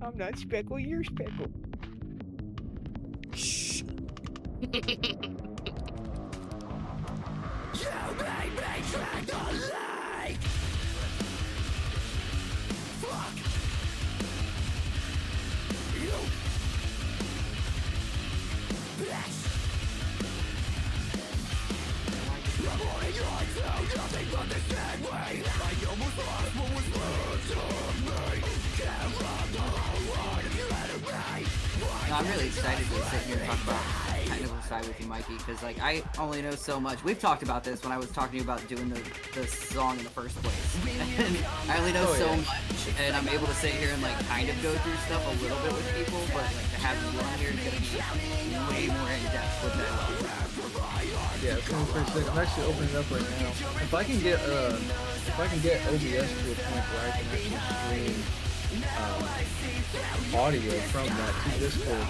I'm not Speckle, you're Speckle. Shh. No, I'm really excited to sit here and talk about the technical side with you, Mikey, because like I only know so much. We've talked about this when I was talking to you about doing the song in the first place. And I only know so much, and I'm able to sit here and like kind of go through stuff a little bit with people, but like to have you on here is gonna be way more in depth with that. Yeah, it's gonna be pretty sick. I'm actually opening it up right now. If I can get OBS to a point where I can actually stream audio from that to Discord.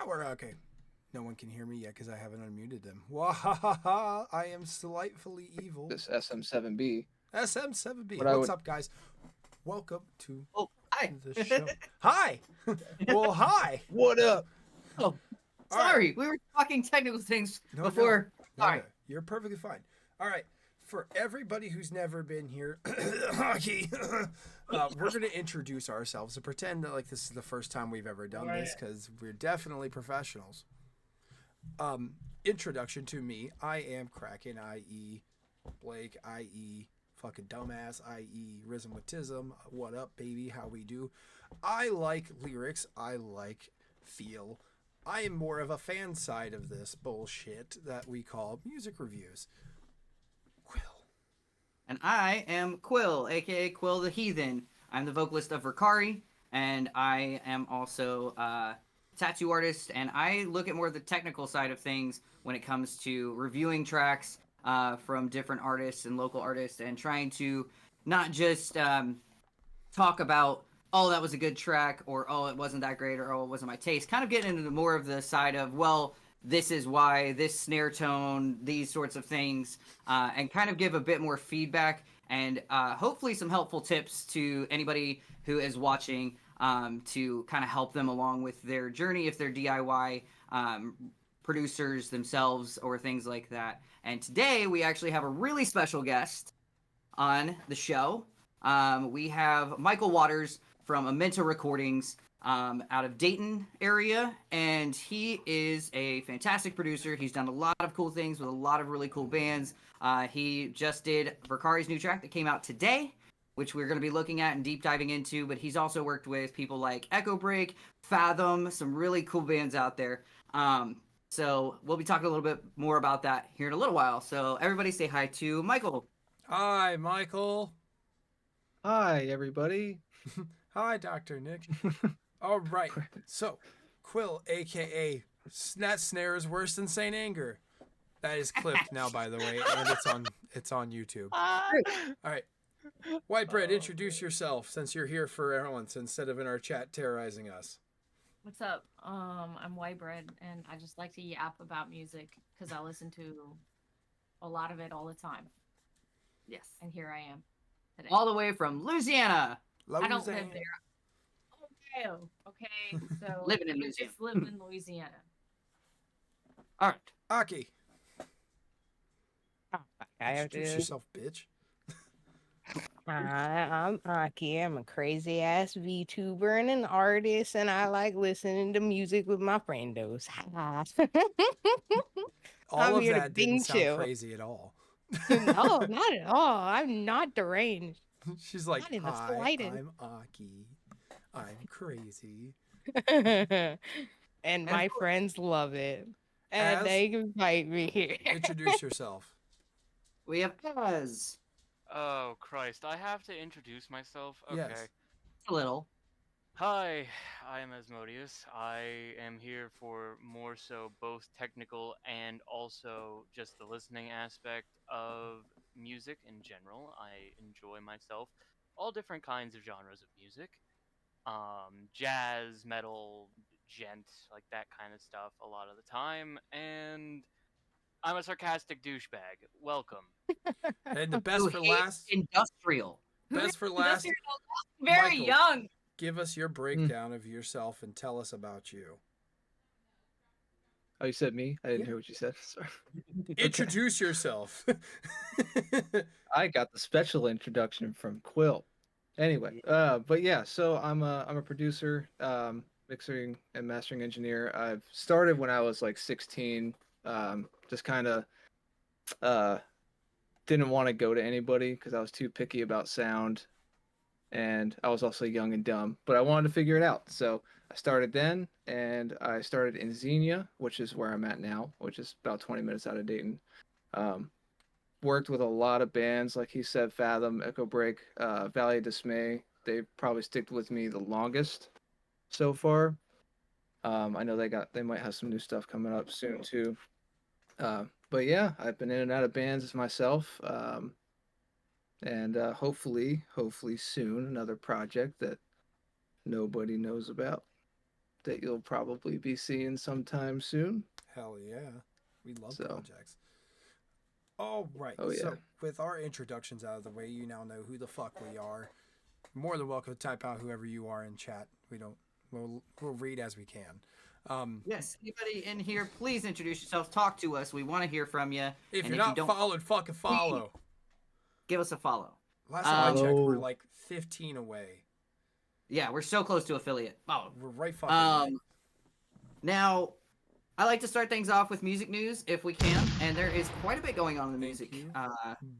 We're okay. No one can hear me yet because I haven't unmuted them. Wahaha! I am delightfully evil. This SM7B. SM7B. What What's up, guys? Welcome to Hi. the show. Hi. Well, hi. What up? Oh, sorry. We were talking technical things before. Sorry. No. You're perfectly fine. All right. For everybody who's never been here, hockey, we're going to introduce ourselves and pretend that like this is the first time we've ever done this because we're definitely professionals. Introduction to me. I am Kraken, i.e. Blake, i.e. fucking dumbass, i.e. Rhythmatism. What up, baby? How we do? I like lyrics. I like feel. I am more of a fan side of this bullshit that we call music reviews. Quill. And I am Quill, aka Quill the Heathen. I'm the vocalist of Ricari, and I am also a tattoo artist, and I look at more of the technical side of things when it comes to reviewing tracks from different artists and local artists, and trying to not just talk about, oh, that was a good track, or oh, it wasn't that great, or oh, it wasn't my taste. Kind of getting into more of the side of, well, this is why, this snare tone, these sorts of things, and kind of give a bit more feedback and hopefully some helpful tips to anybody who is watching to kind of help them along with their journey if they're DIY producers themselves or things like that. And today we actually have a really special guest on the show. We have Michael Waters from Amenta Recordings out of Dayton area, and he is a fantastic producer. He's done a lot of cool things with a lot of really cool bands. He just did Verkari's new track that came out today, which we're going to be looking at and deep diving into, but he's also worked with people like Echo Break, Fathom, some really cool bands out there. So we'll be talking a little bit more about that here in a little while. So everybody say hi to Michael. Hi, Michael. Hi, everybody. Hi, Dr. Nick. All right. So, Quill, a.k.a. Snat Snare is worse than Saint Anger. That is clipped now, by the way, and it's on YouTube. All right. White Bread, introduce yourself since you're here for once instead of in our chat terrorizing us. What's up? I'm White Bread, and I just like to yap about music because I listen to a lot of it all the time. Yes. And here I am today. All the way from Louisiana. I don't live there. Ohio. Okay, so Living in Louisiana. just live in Louisiana. All right. Aki, I have introduce to. yourself, bitch. Hi, I'm Aki. I'm a crazy ass VTuber and an artist, and I like listening to music with my friendos. All I'm of here to that didn't bing sound chill. crazy at all. No, not at all. I'm not deranged. She's like, Not in the hi, slightest." I'm Aki. I'm crazy. And my friends love it. And As- they invite me here. Introduce yourself. We have Az. Oh, Christ. I have to introduce myself? Okay. Yes. A little. Hi, I am Asmodeus. I am here for more so both technical and also just the listening aspect of music in general. I enjoy myself all different kinds of genres of music. Jazz, metal, gent, like that kind of stuff a lot of the time. And I'm a sarcastic douchebag. Welcome. And the best Who for hates last. Industrial. Best for last. Very Michael. young. Give us your breakdown of yourself and tell us about you. Oh, you said me? I didn't Yeah. hear what you said. Sorry. Introduce yourself. I got the special introduction from Quill. Anyway, but yeah, so I'm a producer, mixing and mastering engineer. I've started when I was like 16. Just kind of didn't want to go to anybody because I was too picky about sound, and I was also young and dumb. But I wanted to figure it out, so I started then, and I started in Xenia, which is where I'm at now, which is about 20 minutes out of Dayton. Worked with a lot of bands, like he said, Fathom, Echo Break, Valley of Dismay. They probably sticked with me the longest so far. I know they might have some new stuff coming up soon too. But yeah, I've been in and out of bands myself, and hopefully soon another project that nobody knows about that you'll probably be seeing sometime soon. Hell yeah. We love So. projects. All right. Oh, yeah. So, with our introductions out of the way, you now know who the fuck we are. More than welcome to type out whoever you are in chat. We'll read as we can. Yes. Anybody in here, please introduce yourself. Talk to us. We want to hear from you. If And you're if not you don't, followed, fucking follow. give us a follow. Last time I checked, we're Follow. like 15 away. Yeah, we're so close to affiliate. Oh. We're right fucking away. Now, I like to start things off with music news if we can, and there is quite a bit going on in the music you.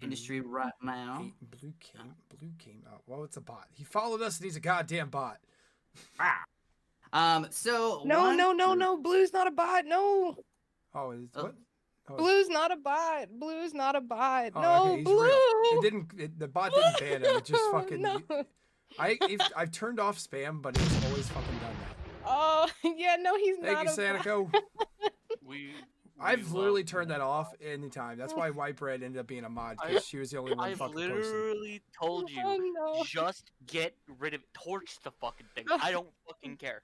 industry right now. Hey, Blue came out. Well, it's a bot. He followed us and he's a goddamn bot. So No. Blue's not a bot. No. Oh, it's Oh. what? Oh, Blue's not a bot. Blue's not a bot. oh, No, okay, he's Blue. real. The bot didn't ban him. It just fucking. No. I've turned off spam, but it's always fucking done that. Oh, yeah, no, he's Thank not you, a bot. Sanico. I've We literally love turned that off anytime. That's why White Bread ended up being a mod because she was the only one I've fucking posting. literally told you, Oh, no. just get rid of it. Torch the fucking thing. I don't fucking care.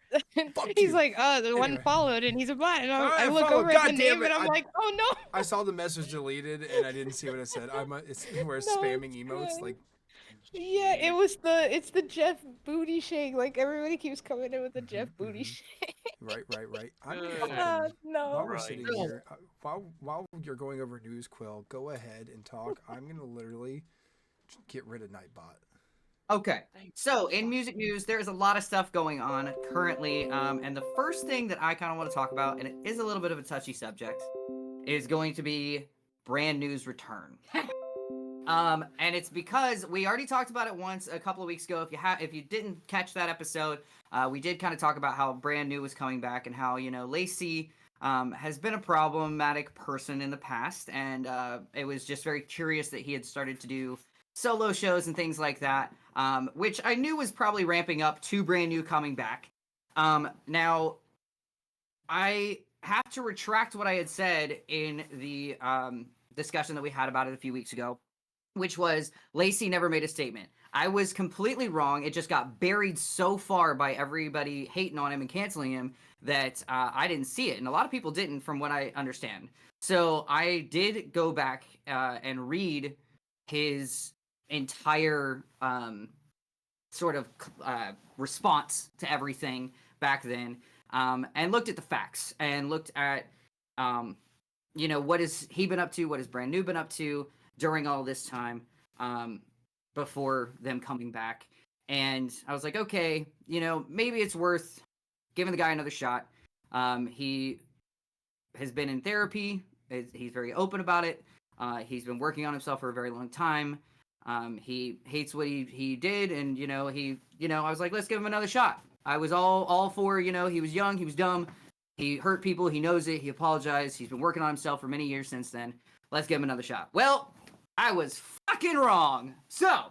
Fuck He's you. like, the one Anyway. followed, and he's a bot. And I Alright, look follow. over at God the damn name, it. and I'm like, oh no. I saw the message deleted and I didn't see what it said. It's we're No, spamming it's emotes good. like. Yeah, it's the Jeff Booty Shake. Like everybody keeps coming in with the Jeff Booty mhm. Shake. Right. I'm gonna Good. fucking, No. while we're Right. sitting here, while you're going over news, Quill, go ahead and talk. I'm gonna literally get rid of Nightbot. Okay. Thank So, you. in music news, there's a lot of stuff going on currently. And the first thing that I kind of want to talk about, and it is a little bit of a touchy subject, is going to be Brand New's return. And it's because we already talked about it once a couple of weeks ago. If you didn't catch that episode, we did kind of talk about how Brand New was coming back and how Lacey has been a problematic person in the past, and it was just very curious that he had started to do solo shows and things like that, which I knew was probably ramping up to Brand New coming back. Now, I have to retract what I had said in the discussion that we had about it a few weeks ago, which was Lacey never made a statement. I was completely wrong. It just got buried so far by everybody hating on him and canceling him that I didn't see it. And a lot of people didn't, from what I understand. So I did go back and read his entire sort of response to everything back then, and looked at the facts and looked at, what has he been up to, what has Brand New been up to during all this time, before them coming back. And I was like, okay, maybe it's worth giving the guy another shot. He has been in therapy. He's very open about it. He's been working on himself for a very long time. He hates what he did, and I was like, let's give him another shot. I was all for, he was young, he was dumb, he hurt people, he knows it, he apologized, he's been working on himself for many years since then. Let's give him another shot. Well, I was fucking wrong. So,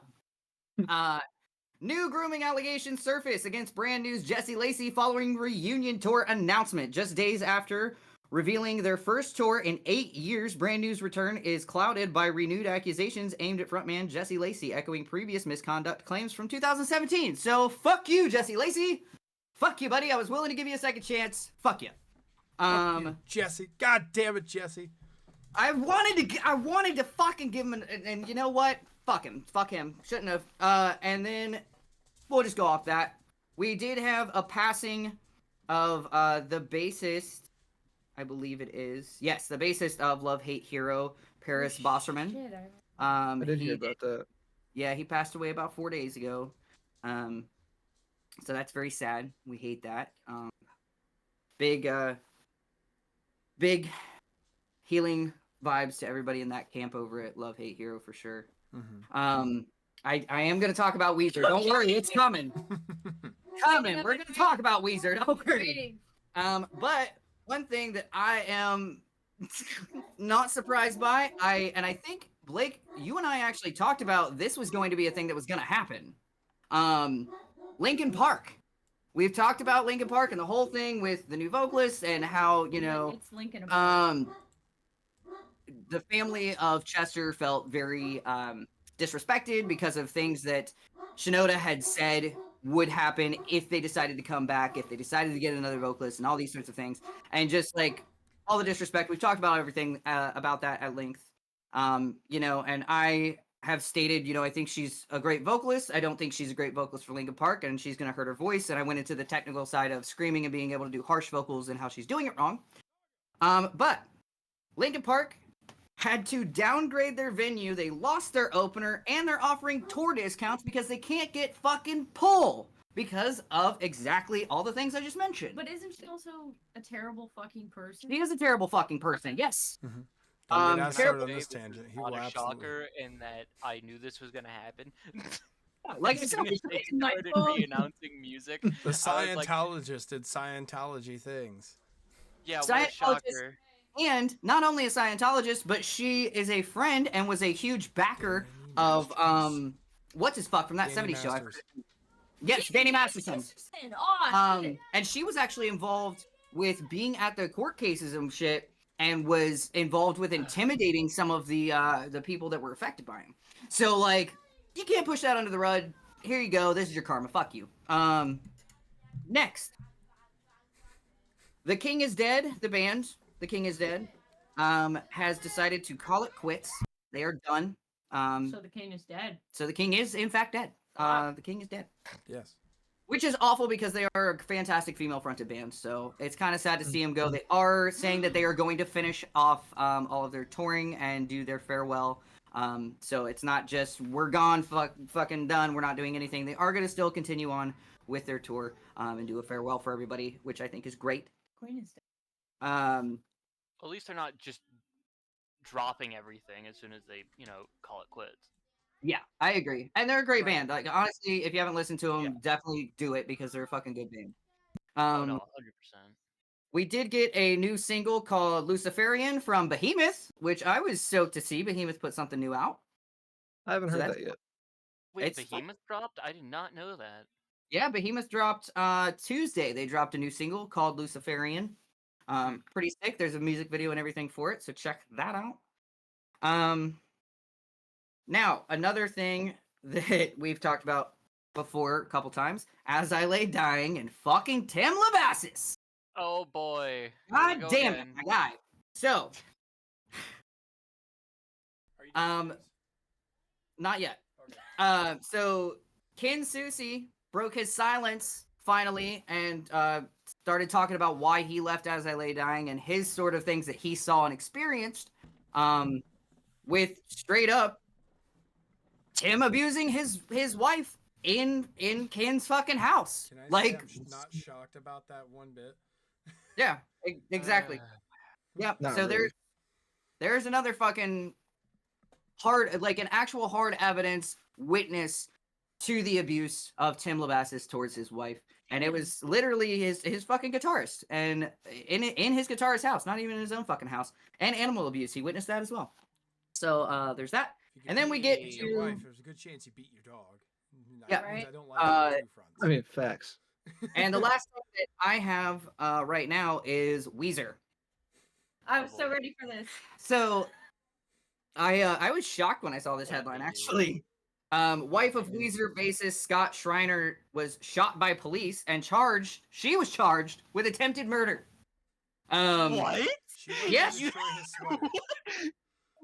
new grooming allegations surface against Brand New's Jesse Lacey following reunion tour announcement. Just days after revealing their first tour in 8 years, Brand New's return is clouded by renewed accusations aimed at frontman Jesse Lacey, echoing previous misconduct claims from 2017. So, fuck you, Jesse Lacey. Fuck you, buddy. I was willing to give you a second chance. Fuck you. Fuck you, Jesse. God damn it, Jesse. I wanted to fucking give him and you know what? Fuck him. Shouldn't have. And then we'll just go off that. We did have a passing of the bassist, I believe it is. Yes, the bassist of Love Hate Hero, Paris Bosserman. Shit, I did hear about that. Yeah, he passed away about 4 days ago. So that's very sad. We hate that. Big healing vibes to everybody in that camp over at Love Hate Hero for sure. Mm-hmm. I am gonna talk about Weezer. Don't worry, it's coming. We're gonna talk about Weezer. Don't worry. But one thing that I am not surprised by, I think Blake, you and I actually talked about this was going to be a thing that was gonna happen. Linkin Park. We've talked about Linkin Park and the whole thing with the new vocalist and how it's Linkin. The family of Chester felt very disrespected because of things that Shinoda had said would happen if they decided to come back, if they decided to get another vocalist, and all these sorts of things, and just like all the disrespect. We've talked about everything about that at length, and I have stated, I think she's a great vocalist. I don't think she's a great vocalist for Linkin Park, and she's going to hurt her voice. And I went into the technical side of screaming and being able to do harsh vocals and how she's doing it wrong. But Linkin Park had to downgrade their venue. They lost their opener, and they're offering tour discounts because they can't get fucking pull because of exactly all the things I just mentioned. But isn't she also a terrible fucking person? She is a terrible fucking person. Yes. Mm-hmm. Don't get us started on Dave, this this is tangent. He not will a absolutely. shocker in that I knew this was gonna happen. Like I As said, soon as they my started phone. re-announcing music, The I was like, Scientologist did Scientology things. yeah, what a Scientologist- shocker. and not only a Scientologist, but she is a friend and was a huge backer of what's his fuck from that Danny 70s show. Masters. Yes, Danny Masterson. Oh, And she was actually involved with being at the court cases and shit, and was involved with intimidating some of the people that were affected by him. So like, you can't push that under the rug. Here you go. This is your karma. Fuck you. Next, The King is Dead. The band, The King is Dead, has decided to call it quits. They are done. so the king is dead. So the king is in fact dead. The king is dead. Yes. Which is awful because they are a fantastic female-fronted band, so it's kind of sad to see them go. They are saying that they are going to finish off all of their touring and do their farewell So it's not just we're gone, fucking done. We're not doing anything. They are going to still continue on with their tour and do a farewell for everybody, which I think is great. Queen is dead. At least they're not just dropping everything as soon as they, call it quits. Yeah, I agree, and they're a great Right. band. Like honestly, if you haven't listened to them, Yeah. definitely do it because they're a fucking good band. Oh no, 100%. We did get a new single called Luciferian from Behemoth, which I was stoked to see. Behemoth put something new out. I haven't So heard that's that yet. Wait, It's fun. Behemoth dropped? I did not know that. Yeah, Behemoth dropped Tuesday. They dropped a new single called Luciferian. Pretty sick. There's a music video and everything for it, so check that out. Now another thing that we've talked about before a couple times, As I Lay Dying and fucking Tim Lavassis. Oh boy. Here we God go damn it, again. my guy. So, Are you doing this? not yet. Okay. So Ken Susi broke his silence finally and started talking about why he left As I Lay Dying and his sort of things that he saw and experienced with straight up Tim abusing his wife in Ken's fucking house. Can I Like, say I'm not shocked about that one bit? yeah, exactly. Yep. Not So really. there's another fucking hard, like an actual hard evidence witness to the abuse of Tim Lavassis towards his wife, and it was literally his fucking guitarist, and in his guitarist's house, not even in his own fucking house, and animal abuse. He witnessed that as well. So there's that. If you And then we get beat to your wife, there's a good chance you beat your dog. Yeah. That means Right. I don't like it on two fronts. I mean, facts. and the last thing that I have right now is Weezer. I was Oh, so boy. ready for this. So I was shocked when I saw this Yeah, headline. me too. Actually, wife of Weezer bassist Scott Schreiner was shot by police and charged. She was charged with attempted murder. What? She wants Yes. to destroy his sweater.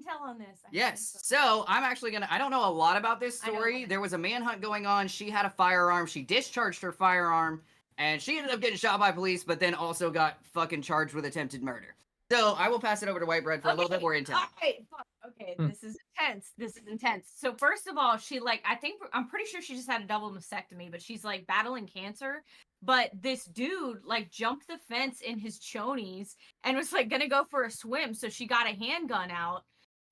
Tell on this. I Yes. think So I'm actually gonna. I don't know a lot about this I know story. nothing. There was a manhunt going on. She had a firearm. She discharged her firearm, and she ended up getting shot by police, but then also got fucking charged with attempted murder. So I will pass it over to Whitebread for a little bit more intel. All right, fuck. Okay, Hmm. this is intense. This is intense. So first of all, I'm pretty sure she just had a double mastectomy, but she's like battling cancer. But this dude like jumped the fence in his chonies and was like gonna go for a swim. So she got a handgun out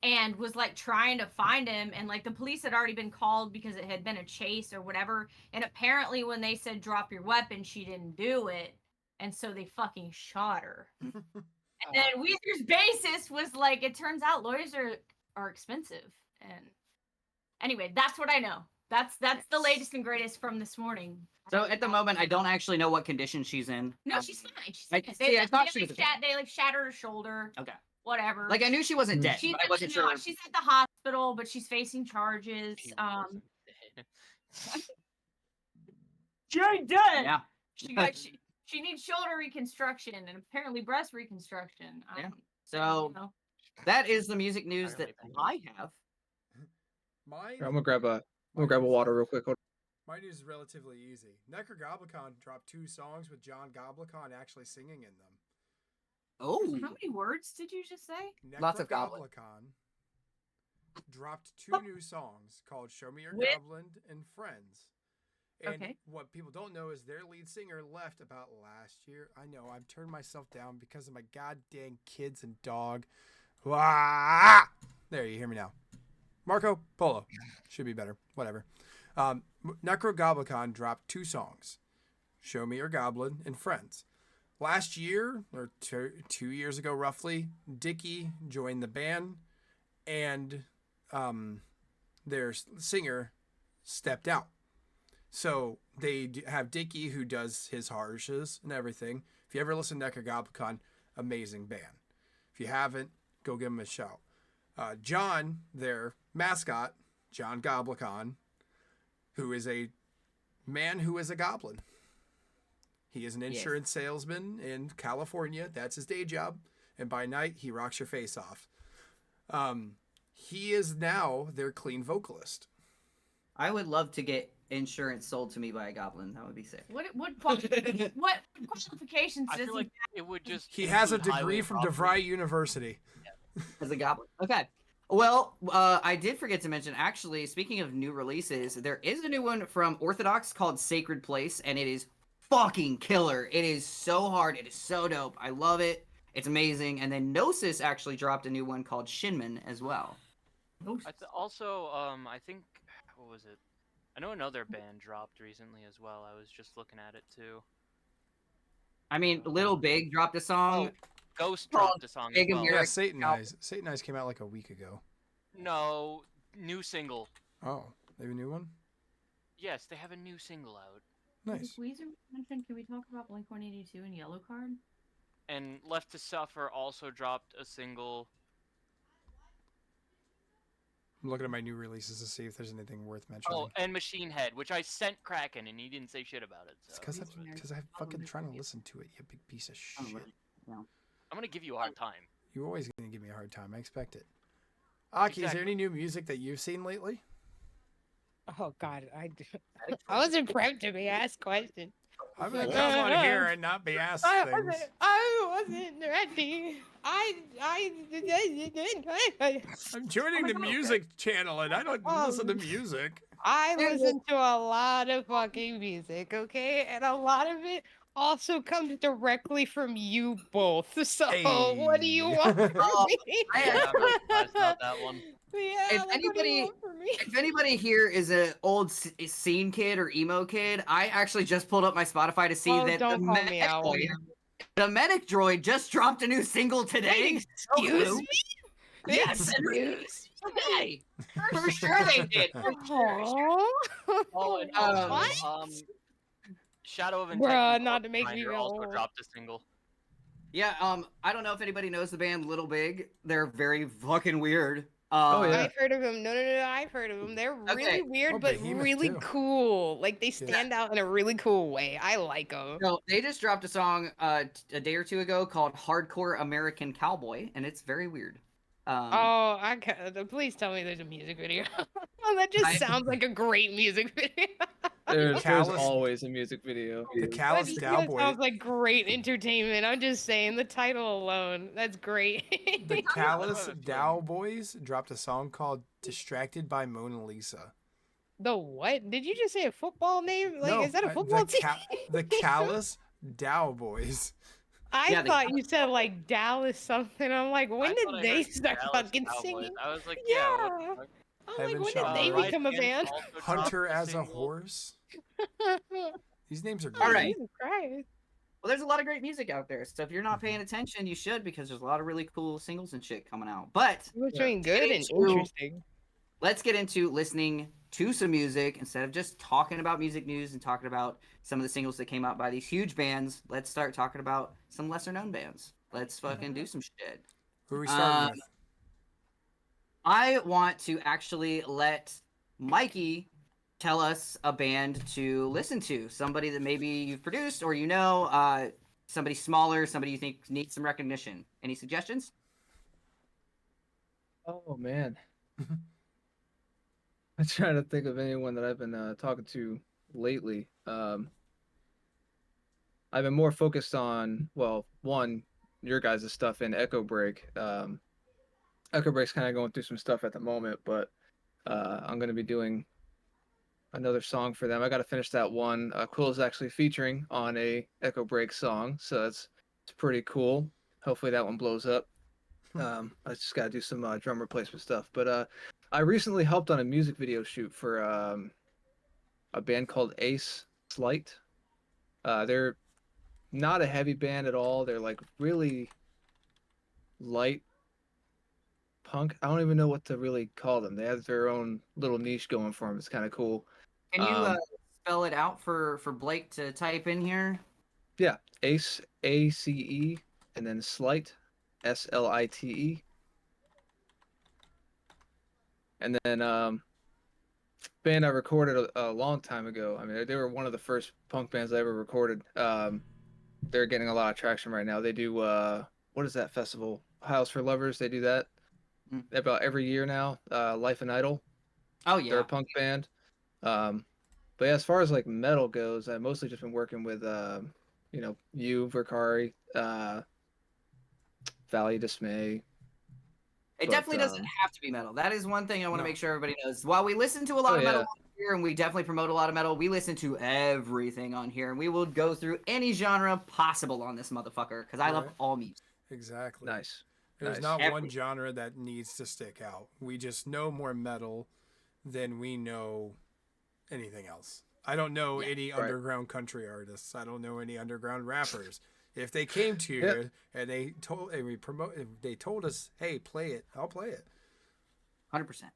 and was like trying to find him. And like the police had already been called because it had been a chase or whatever. And apparently when they said drop your weapon, she didn't do it. And so they fucking shot her. And then Weezer's bassist was like, it turns out lawyers are expensive. And anyway, that's what I know. That's the latest and greatest from this morning. So at the moment, I don't actually know what condition she's in. No, she's fine. She's I- fine. see, I thought she was okay. They like shattered her shoulder. Okay. Whatever. Like I knew she wasn't dead, she's but I wasn't sure. she's at the hospital, but she's facing charges. He wasn't dead. She ain't dead. Yeah. She needs shoulder reconstruction and apparently breast reconstruction. Yeah. You So know. that is the music news I that really I have. Mine, Here, I'm gonna grab a water real quick. Hold mine is relatively easy. Necrogoblicon dropped 2 songs with John Goblicon actually singing in them. Oh, How many words did you just say? Lots of goblin. Necrogoblicon dropped 2 new songs called Show Me Your With- Goblin and Friends. And Okay. what people don't know is their lead singer left about last year. I know, I've turned myself down because of my goddamn kids and dog. Wah! There, you hear me now. Marco Polo. Should be better. Whatever. Necrogoblicon dropped 2 songs. Show Me Your Goblin and Friends. Last year, or 2 years ago roughly, Dickie joined the band and their singer stepped out. So they have Dickie who does his harshes and everything. If you ever listen to Necrogoblicon, amazing band. If you haven't, go give them a shout. John, their mascot, John Goblicon, who is a man who is a goblin. He is an insurance salesman in California. That's his day job. And by night, he rocks your face off. He is now their clean vocalist. I would love to get insurance sold to me by a goblin. That would be sick. What qualifications I does feel he like it would just. He has a include degree highway from robbery. DeVry University. As a goblin. Okay. Well, I did forget to mention, actually, speaking of new releases, there is a new one from Orthodox called Sacred Place, and it is fucking killer. It is so hard. It is so dope. I love it. It's amazing. And then Gnosis actually dropped a new one called Shinman as well. Also, I think what was it? I know another band dropped recently as well. I was just looking at it too. I mean, Little Um, Big dropped a song oh, Ghost called dropped a song as Big well. Yeah, American Satan Cow. Eyes. Satan Eyes came out like a week ago. No, new single. Oh, they have a new one? Yes, they have a new single out. Nice. Weezer mentioned, can we talk about Blink 182 and Yellow Card? And Left to Suffer also dropped a single. I'm looking at my new releases to see if there's anything worth Oh, mentioning. and Machine Head, which I sent Kraken, and he didn't say shit about it. It's So because I'm fucking trying to listen to it, you big piece of Oh, shit. right. Yeah. I'm gonna give you a hard time. You're always going to give me a hard time. I expect it. Aki, is there any new music that you've seen lately? Oh God, I wasn't prepped to be asked questions. I'm going to come on here and not be asked things. I wasn't ready. I'm joining the music channel and I don't listen to music. I listen to a lot of fucking music, okay? And a lot of it also comes directly from you both. So what do you Hey. want from me? Yeah, I'm not surprised about that one. Yeah, If like, what do you anybody- want from me? If anybody here is an old scene kid or emo kid, I actually just pulled up my Spotify to see Oh, that don't call me out. The Medic Droid just dropped a new single today. Excuse me? Yes, Excuse today. For sure they did. Oh, Oh, and also, Shadow of Bruh, Integrity not to make me Grinder feel also old. dropped a single. Yeah, I don't know if anybody knows the band Little Big. They're very fucking weird. Oh, yeah. I've heard of them. No, I've heard of them. They're Okay. really weird, Oh, but Behemoth, really too. cool. Like they stand out in a really cool way. I like them. So they just dropped a song a day or two ago called "Hardcore American Cowboy," and it's very weird. Oh, I can't. Please tell me there's a music video. That just sounds like a great music video. There's Callous- always a music video. The That Callous just Cowboy. sounds like great entertainment. I'm just saying the title alone. That's great. The Callous Dow Boys dropped a song called "Distracted by Mona Lisa." The what? Did you just say a football name? Like, No, is that a football team? The Callous Dow Boys. I Yeah, the thought you said like Dallas something. I'm like, when I did thought I they heard start Dallas fucking Cowboys. singing? I was like, yeah. What the Yeah. fuck? I'm Heaven like, when shall did they rise become a band? also dropped Hunter a as a single. horse. These names are Oh, great. All right. Jesus Christ. Well, there's a lot of great music out there. So if you're not paying attention, you should, because there's a lot of really cool singles and shit coming out. But It was Yeah. doing good and Thank you. interesting. let's get into listening to some music instead of just talking about music news and talking about some of the singles that came out by these huge bands. Let's start talking about some lesser known bands. Let's fucking do some shit. Who are we starting Um, with? I want to actually let Mikey tell us a band to listen to. Somebody that maybe you've produced or you know, somebody smaller, somebody you think needs some recognition. Any suggestions? Oh man. I'm trying to think of anyone that I've been talking to lately. I've been more focused on, well, one, your guys' stuff in Echo Break. Echo Break's kind of going through some stuff at the moment, but I'm going to be doing another song for them. I got to finish that one. Quill is actually featuring on a Echo Break song, so it's pretty cool. Hopefully that one blows up. I just got to do some drum replacement stuff. But I recently helped on a music video shoot for a band called Ace Slight. They're not a heavy band at all. They're like really light punk. I don't even know what to really call them. They have their own little niche going for them. It's kind of cool. Can you spell it out for Blake to type in here? Yeah, Ace, ACE, and then Slight, SLITE. And then band I recorded a long time ago. I mean, they were one of the first punk bands I ever recorded. They're getting a lot of traction right now. They do what is that festival? House for Lovers. They do that about every year now. Life and Idol. Oh They're yeah. a punk band. But yeah, as far as like metal goes, I've mostly just been working with you, Verkari, Valley Dismay. It But definitely doesn't have to be metal. That is one thing I want to No. make sure everybody knows. While we listen to a lot oh of metal yeah, on here, and we definitely promote a lot of metal, we listen to everything on here, and we will go through any genre possible on this motherfucker because I love Right. all music. Exactly. nice, There's nice. not one Every genre that needs to stick out. We just know more metal than we know anything else. I don't know Yeah. any Right. underground country artists. I don't know any underground rappers. If they came to Yep. you and they told us, "Hey, play it," I'll play it. 100%.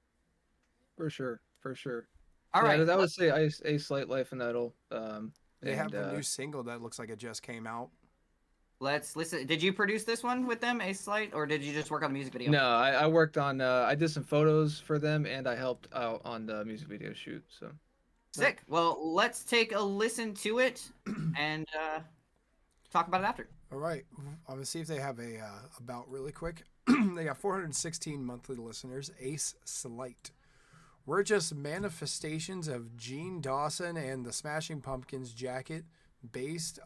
For sure, for sure. All Yeah, right, I would say a slight life in metal. They And have a new single that looks like it just came out. let's listen. Did you produce this one with them, Ace Light, or did you just work on the music video? no, I worked on. I did some photos for them, and I helped out on the music video shoot. So Sick. Well, let's take a listen to it and talk about it after. All right, I'm gonna see if they have a about really quick. They got 416 monthly listeners. Ace Slight. We're just manifestations of Gene Dawson and the Smashing Pumpkins jacket based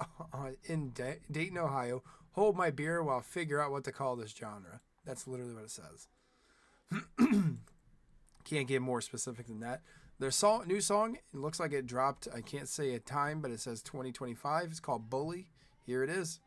in Dayton, Ohio. Hold my beer while I figure out what to call this genre. That's literally what it says. Can't get more specific than that. Their new song, it looks like it dropped. I can't say a time, but it says 2025. It's called Bully. Here it is.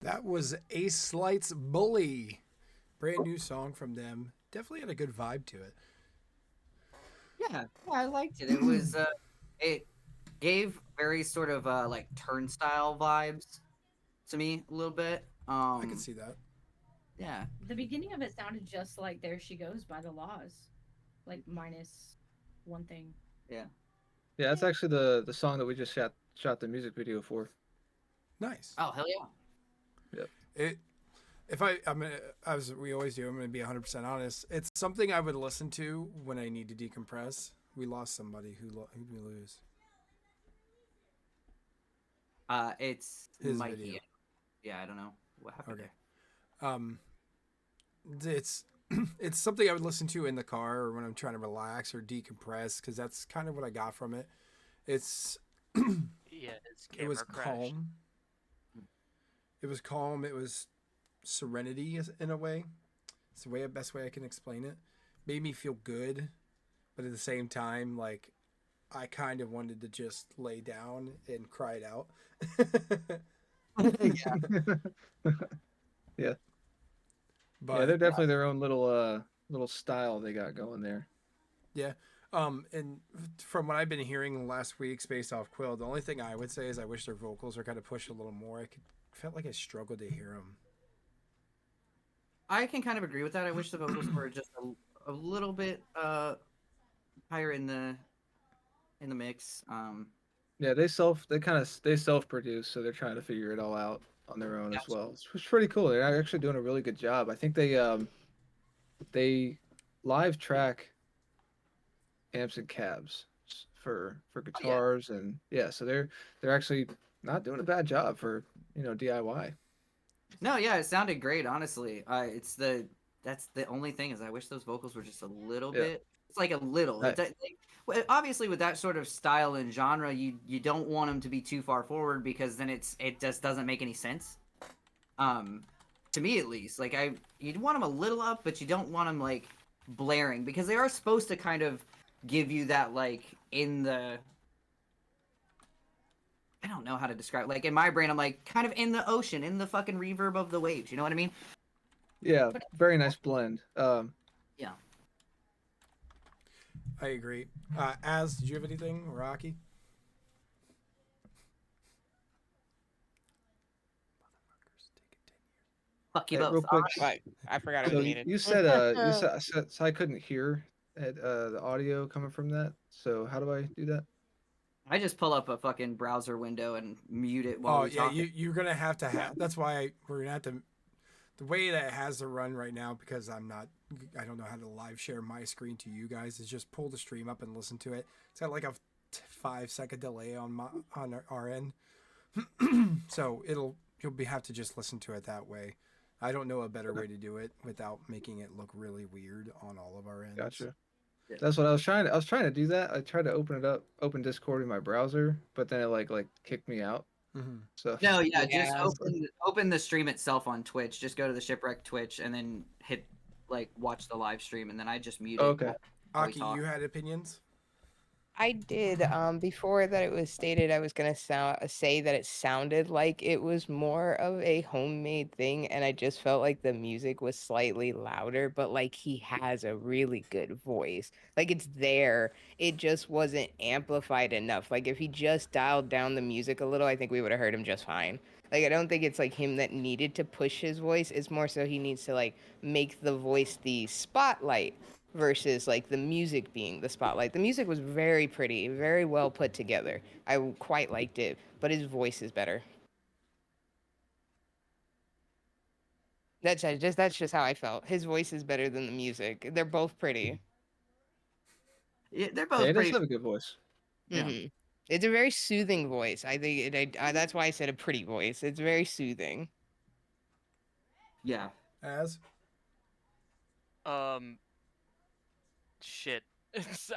That was Ace Slight's Bully. Brand new song from them. Definitely had a good vibe to it. Yeah, I liked it. It was it gave very sort of like turnstile vibes to me a little bit. I could see that. Yeah. The beginning of it sounded just like "There She Goes" by the Laws. like minus one thing. Yeah, that's actually the song that we just shot the music video for. Nice. Oh hell yeah! Yep. It. If I'm gonna, as we always do, I'm gonna be 100% honest. It's something I would listen to when I need to decompress. We lost somebody. Who'd we lose? It's His Mikey. video. Yeah, I don't know what happened Okay. there. It's it's something I would listen to in the car or when I'm trying to relax or decompress because that's kind of what I got from it. It's Yeah, his it was camera crashed. calm. It was calm. It was serenity in a way. It's the best way I can explain it. Made me feel good, but at the same time, like I kind of wanted to just lay down and cry it out. Yeah, But yeah, they're definitely their own little style they got going there. yeah. And from what I've been hearing last week, based off Quill, the only thing I would say is I wish their vocals were kind of pushed a little more. Felt like I struggled to hear them. I can kind of agree with that. I wish the vocals were just a little bit higher in the mix. Yeah, they self produce, so they're trying to figure it all out on their own as Gotcha. well. It's pretty cool. They're actually doing a really good job. I think they live track amps and cabs for Oh, yeah. guitars and yeah, so they're actually not doing a bad job for DIY. No, yeah, it sounded great. Honestly, that's the only thing is I wish those vocals were just a little Yeah. bit. It's like a little. Right. Obviously with that sort of style and genre, you don't want them to be too far forward because then it just doesn't make any sense. To me at least, like you'd want them a little up, but you don't want them like blaring because they are supposed to kind of give you that like in the. I don't know how to describe. Like in my brain, I'm like kind of in the ocean, in the fucking reverb of the waves. You know what I mean? Yeah, But- very nice blend. Yeah. I agree. Did you have anything, Rocky? Fuck you Hey, both. real quick, What? I forgot I so was muted. you said so I couldn't hear the audio coming from that. So how do I do that? I just pull up a fucking browser window and mute it while Oh we yeah, talk. you're gonna have to have. That's why we're gonna have to. The way that it has to run right now, because I don't know how to live share my screen to you guys. Is just pull the stream up and listen to it. It's got like a 5-second delay on our end, so have to just listen to it that way. I don't know a better way to do it without making it look really weird on all of our ends. Gotcha. Yeah. That's what I was trying to. I was trying to do that. I tried to open Discord in my browser, but then it like kicked me out. Mm-hmm. So No, yeah, just Yeah. open the stream itself on Twitch. Just go to the Shipwreck Twitch and then hit like watch the live stream, and then I just mute it. okay. while we Aki, talk. you had opinions? I did. Before that it was stated, I was gonna say that it sounded like it was more of a homemade thing, and I just felt like the music was slightly louder, but like he has a really good voice. Like it's there. It just wasn't amplified enough. Like if he just dialed down the music a little, I think we would have heard him just fine. Like I don't think it's like him that needed to push his voice. It's more so he needs to like make the voice the spotlight versus like the music being the spotlight. The music was very pretty, very well put together. I quite liked it, but his voice is better. That's just how I felt. His voice is better than the music. They're both pretty. Yeah, they're Yeah, both he does pretty. have a good voice. Yeah. hmm It's a very soothing voice. I think that's why I said a pretty voice. It's very soothing. Yeah. As Shit.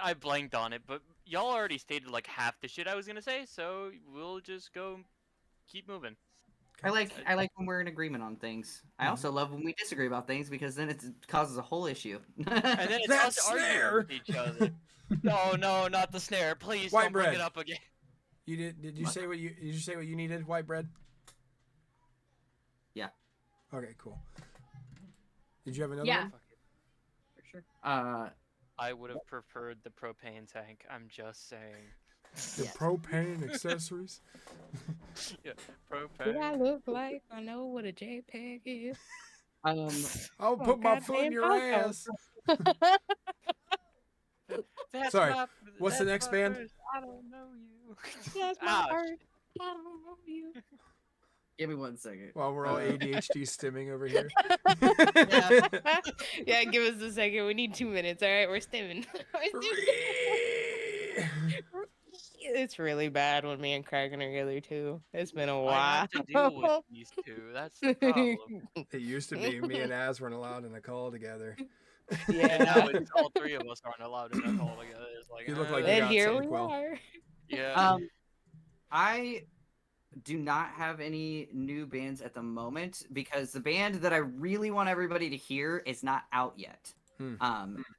I blanked on it, but y'all already stated like half the shit I was gonna say, so we'll just go keep moving. I like when we're in agreement on things. I also love when we disagree about things because then it causes a whole issue. And then it's That us arguing snare! with each other. No, not the snare. Please White don't bring bread. it up again. you did you What? say what you needed? White bread. Yeah. Okay, cool. Did you have another Yeah. one? For sure. I would have preferred the propane tank. I'm just saying. The Yes. propane accessories. Yeah, What I propane. look like? I know what a JPEG is. I'll Oh, put my foot in goddamn your podcast. ass. That's Sorry. my, What's the that's next my band? first, I don't know you. That's my Ouch. heart. I don't know you. Give me 1 second. While we're all ADHD stimming over here. Yeah. Yeah, give us a second. We need 2 minutes. All right, we're stimming. It's really bad when me and Kraken are together too. It's been a I while. have to deal with these two. That's the problem. It used to be me and Az weren't allowed in a call together. And now Yeah. it's all three of us aren't allowed in a call together. It's like, You look like you And got here some we Quill. are. yeah. I do not have any new bands at the moment because the band that I really want everybody to hear is not out yet.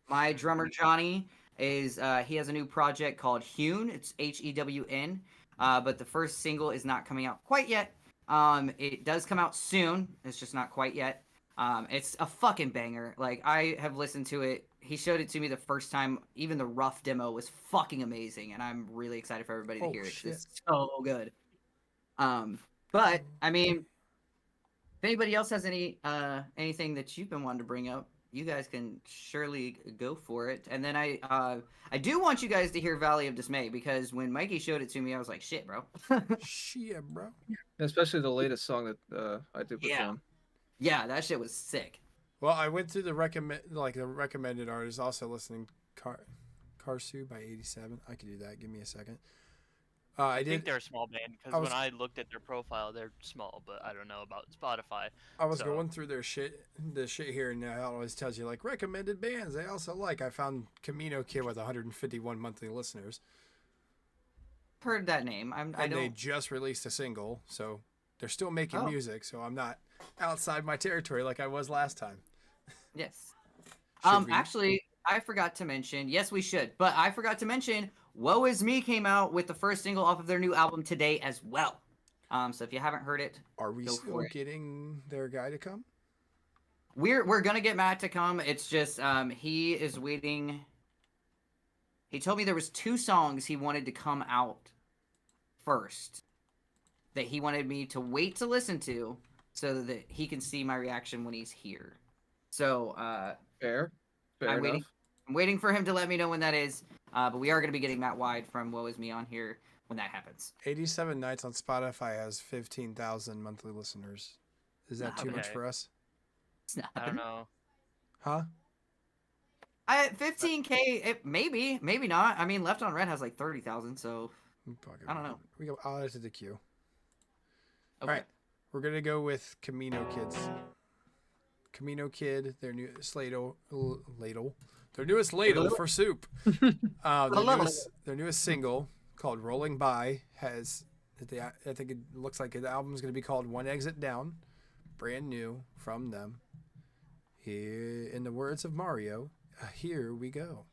My drummer Johnny is he has a new project called Hewn. It's Hewn, but the first single is not coming out quite yet. It does come out soon. It's just not quite yet. It's a fucking banger. Like I have listened to it. He showed it to me the first time. Even the rough demo was fucking amazing, and I'm really excited for everybody to Oh, hear it. 'Cause shit. it's so good. But I mean, if anybody else has anything that you've been wanting to bring up, you guys can surely go for it. And then I do want you guys to hear Valley of Dismay because when Mikey showed it to me, I was like, shit, bro. Shit, bro. Especially the latest song that I did with Yeah. them. Yeah, that shit was sick. Well, I went through the recommended artists. Also listening Karsu by 87. I can do that. Give me a second. I think they're a small band because was- when I looked at their profile, they're small, but I don't know about Spotify. I was so- going through their shit, the shit here, and now it always tells you like recommended bands. They also like. I found Camino Kid with 151 monthly listeners, Heard that name. I and don't. they just released a single, so they're still making Oh. music. So I'm not outside my territory like I was last time. Yes. Should we? Actually, I forgot to mention. Yes, we should. But I forgot to mention. Woe Is Me came out with the first single off of their new album today as well. So if you haven't heard it, Are we go still for it. getting their guy to come? We're gonna get Matt to come. It's just he is waiting. He told me there was 2 songs he wanted to come out first that he wanted me to wait to listen to so that he can see my reaction when he's here. So Fair I'm enough. waiting for him to let me know when that is. But we are gonna be getting Matt Wide from Woe Is Me on here when that happens. 87 Nights on Spotify has 15,000 monthly listeners. Is that too much Okay. for us? It's not. I don't know. Huh? 15K, maybe not. I mean, Left on Red has like 30,000, so I don't know. I'll add it to the queue. okay. All right. We're going to go with Camino Kids. Camino Kid, their new ladle. Their newest ladle for soup. Their newest single called Rolling By has, I think it looks like the album's going to be called One Exit Down. Brand new from them. Here, in the words of Mario, here we go.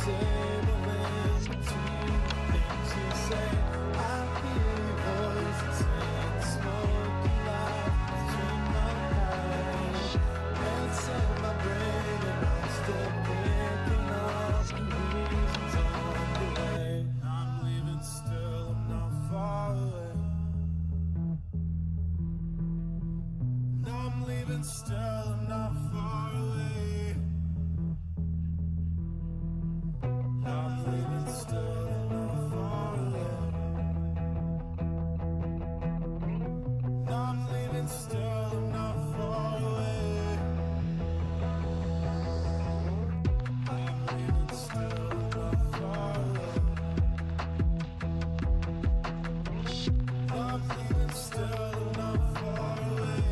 Still, I'm not far away. I'm leaving still, I'm not far away. I'm leaving still, I'm not far away. I'm leaving still, I'm not far away. I'm leaving still, I'm not far away. I'm leaving still, I'm not far away.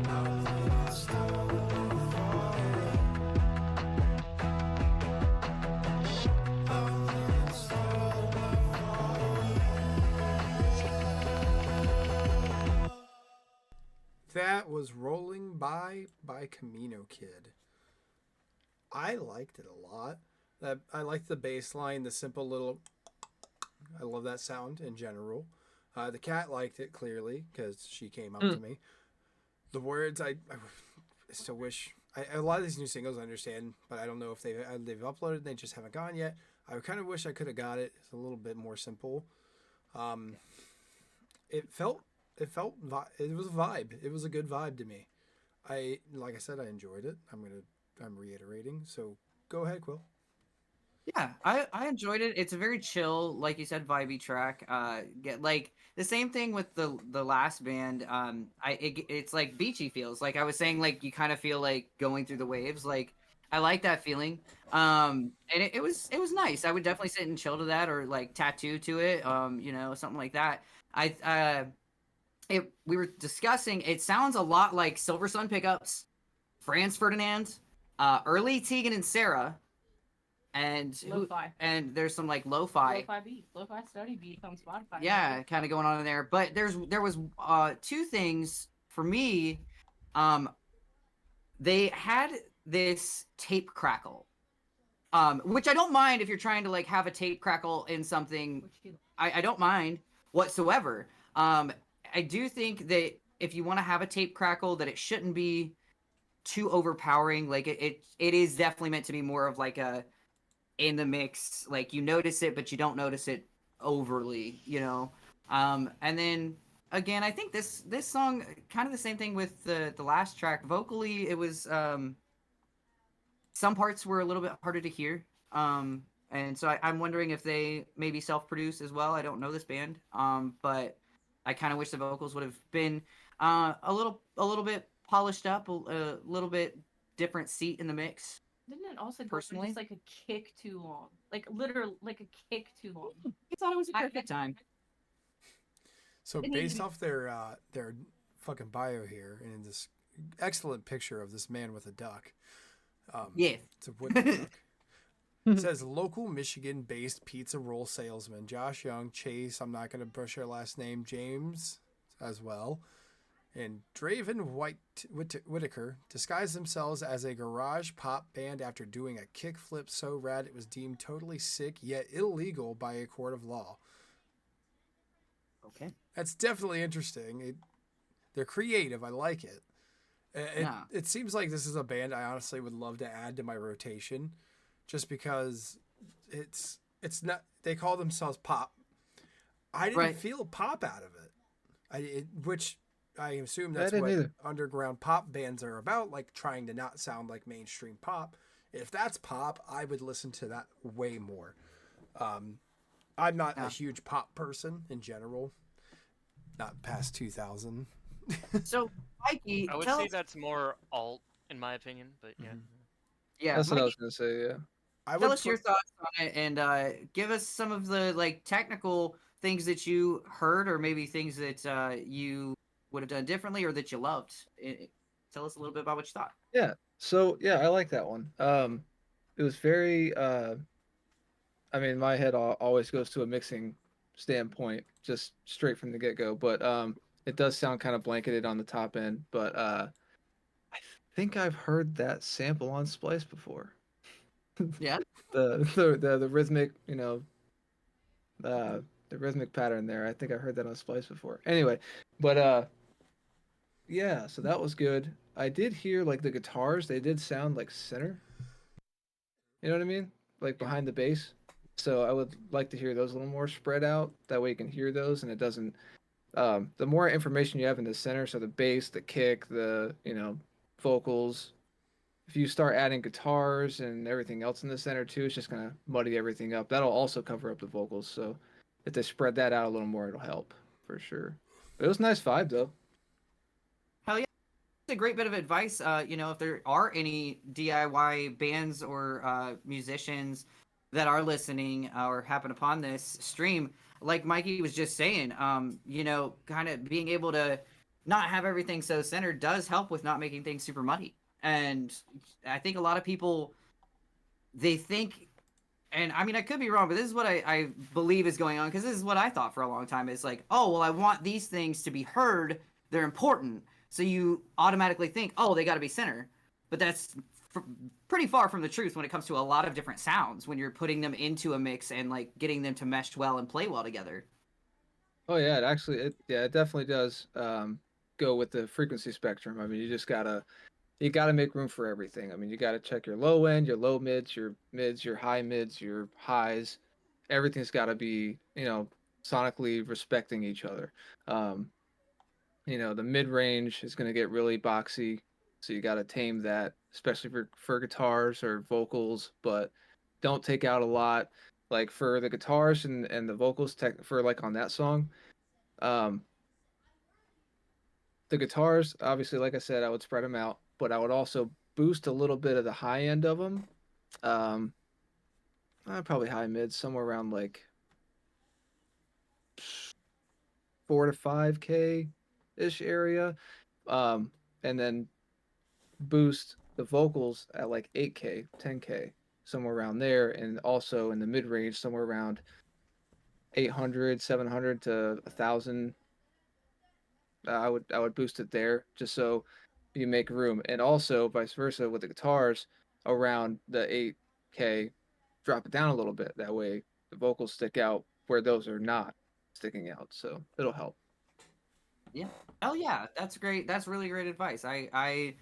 I'm leaving still, I'm not far away. That was Rolling by Camino Kid. I liked it a lot. I liked the bass line, the simple little. I love that sound in general. The cat liked it clearly because she came up to me. The words, I still wish. A lot of these new singles I understand, but I don't know if they've uploaded. They just haven't gone yet. I kind of wish I could have got it. It's a little bit more simple. Um, it felt it it was a vibe. It was a good vibe to me. Like I said, I enjoyed it. I'm reiterating. So go ahead, Quill. Yeah, I enjoyed it. It's a very chill, like you said, vibey track. Get like the same thing with the last band. It's like beachy feels. Like I was saying, like you kind of feel like going through the waves. Like I like that feeling. And it was nice. I would definitely sit and chill to that, or like tattoo to it. Something like that. We were discussing. It sounds a lot like Silver Sun Pickups, Franz Ferdinand, early Tegan and Sarah and Lo-fi. and there's some like lo-fi Lo-fi study beats on Spotify. yeah kind of going on in there, but there was two things for me. They had this tape crackle, which I don't mind if you're trying to like have a tape crackle in something. I don't mind whatsoever. I do think that if you want to have a tape crackle, that it shouldn't be too overpowering. Like it is definitely meant to be more of like a in the mix, like you notice it but you don't notice it overly. And then again, I think this song kind of the same thing with the last track. Vocally, it was some parts were a little bit harder to hear, and so I'm wondering if they maybe self-produce as well. I don't know this band, but I kind of wish the vocals would have been a little bit polished up, a little bit different seat in the mix. Didn't it also go for Personally, just like a kick too long? Like literally, like a kick too long. I thought it was a perfect time. So It needs based to be- off their fucking bio here, and in this excellent picture of this man with a duck. Yeah. It's a wooden duck. It says local Michigan-based pizza roll salesman Josh Young, Chase. I'm not going to butcher your last name. James, as well, and Draven Whitaker disguised themselves as a garage pop band after doing a kickflip so rad it was deemed totally sick yet illegal by a court of law. Okay. That's definitely interesting. They're creative. I like it. Yeah. It seems like this is a band I honestly would love to add to my rotation, just because it's not. They call themselves pop. I didn't Right. feel pop out of it. Which I assume I that's didn't what either. underground pop bands are about, like trying to not sound like mainstream pop. If that's pop, I would listen to that way more. I'm not Yeah. a huge pop person in general. Not past 2000. So, Mikey, I would tell say us. that's more alt, in my opinion, but yeah. Mhm. Yeah, That's what I Mikey, was gonna say. Yeah. I tell would us your thoughts on it, and give us some of the like technical things that you heard, or maybe things that you would have done differently, or that you loved. Tell us a little bit about what you thought. Yeah. So yeah, I like that one. It was very. I mean, my head always goes to a mixing standpoint, just straight from the get go. But it does sound kind of blanketed on the top end. But think I've heard that sample on Splice before. Yeah. The rhythmic, uh, the rhythmic pattern there. I think I heard that on Splice before. Anyway, but yeah, so that was good. I did hear like the guitars, they did sound like center. You know what I mean? Like Yeah. behind the bass. So I would like to hear those a little more spread out. That way you can hear those and it doesn't the more information you have in the center, so the bass, the kick, the, vocals, if you start adding guitars and everything else in the center too, it's just gonna muddy everything up. That'll also cover up the vocals. So if they spread that out a little more, it'll help for sure. But it was a nice vibe though. Hell yeah. A great bit of advice. If there are any DIY bands or musicians that are listening or happen upon this stream, like Mikey was just saying, kind of being able to not have everything so centered does help with not making things super muddy. And I think a lot of people they think, and I mean I could be wrong, but this is what I believe is going on because this is what I thought for a long time. It's like, oh well, I want these things to be heard. They're important. So you automatically think, oh, they got to be center. But that's pretty far from the truth when it comes to a lot of different sounds when you're putting them into a mix and like getting them to mesh well and play well together. Oh yeah, it definitely does go with the frequency spectrum. I mean, you gotta make room for everything. I mean, you gotta check your low end, your low mids, your high mids, your highs. Everything's got to be, sonically respecting each other. Um, the mid range is going to get really boxy, so you got to tame that, especially for guitars or vocals. But don't take out a lot. Like for the guitars and the vocals, for like on that song, um, the guitars, obviously, like I said, I would spread them out, but I would also boost a little bit of the high end of them. Um, probably high mid, somewhere around like 4 to 5K ish area. Um, and then boost the vocals at like 8K, 10K, somewhere around there. And also in the mid range, somewhere around 800, 700 to 1,000. I would boost it there just so you make room. And also vice versa with the guitars around the 8K, drop it down a little bit. That way the vocals stick out where those are not sticking out. So it'll help. Yeah. Oh yeah, that's great. That's really great advice. I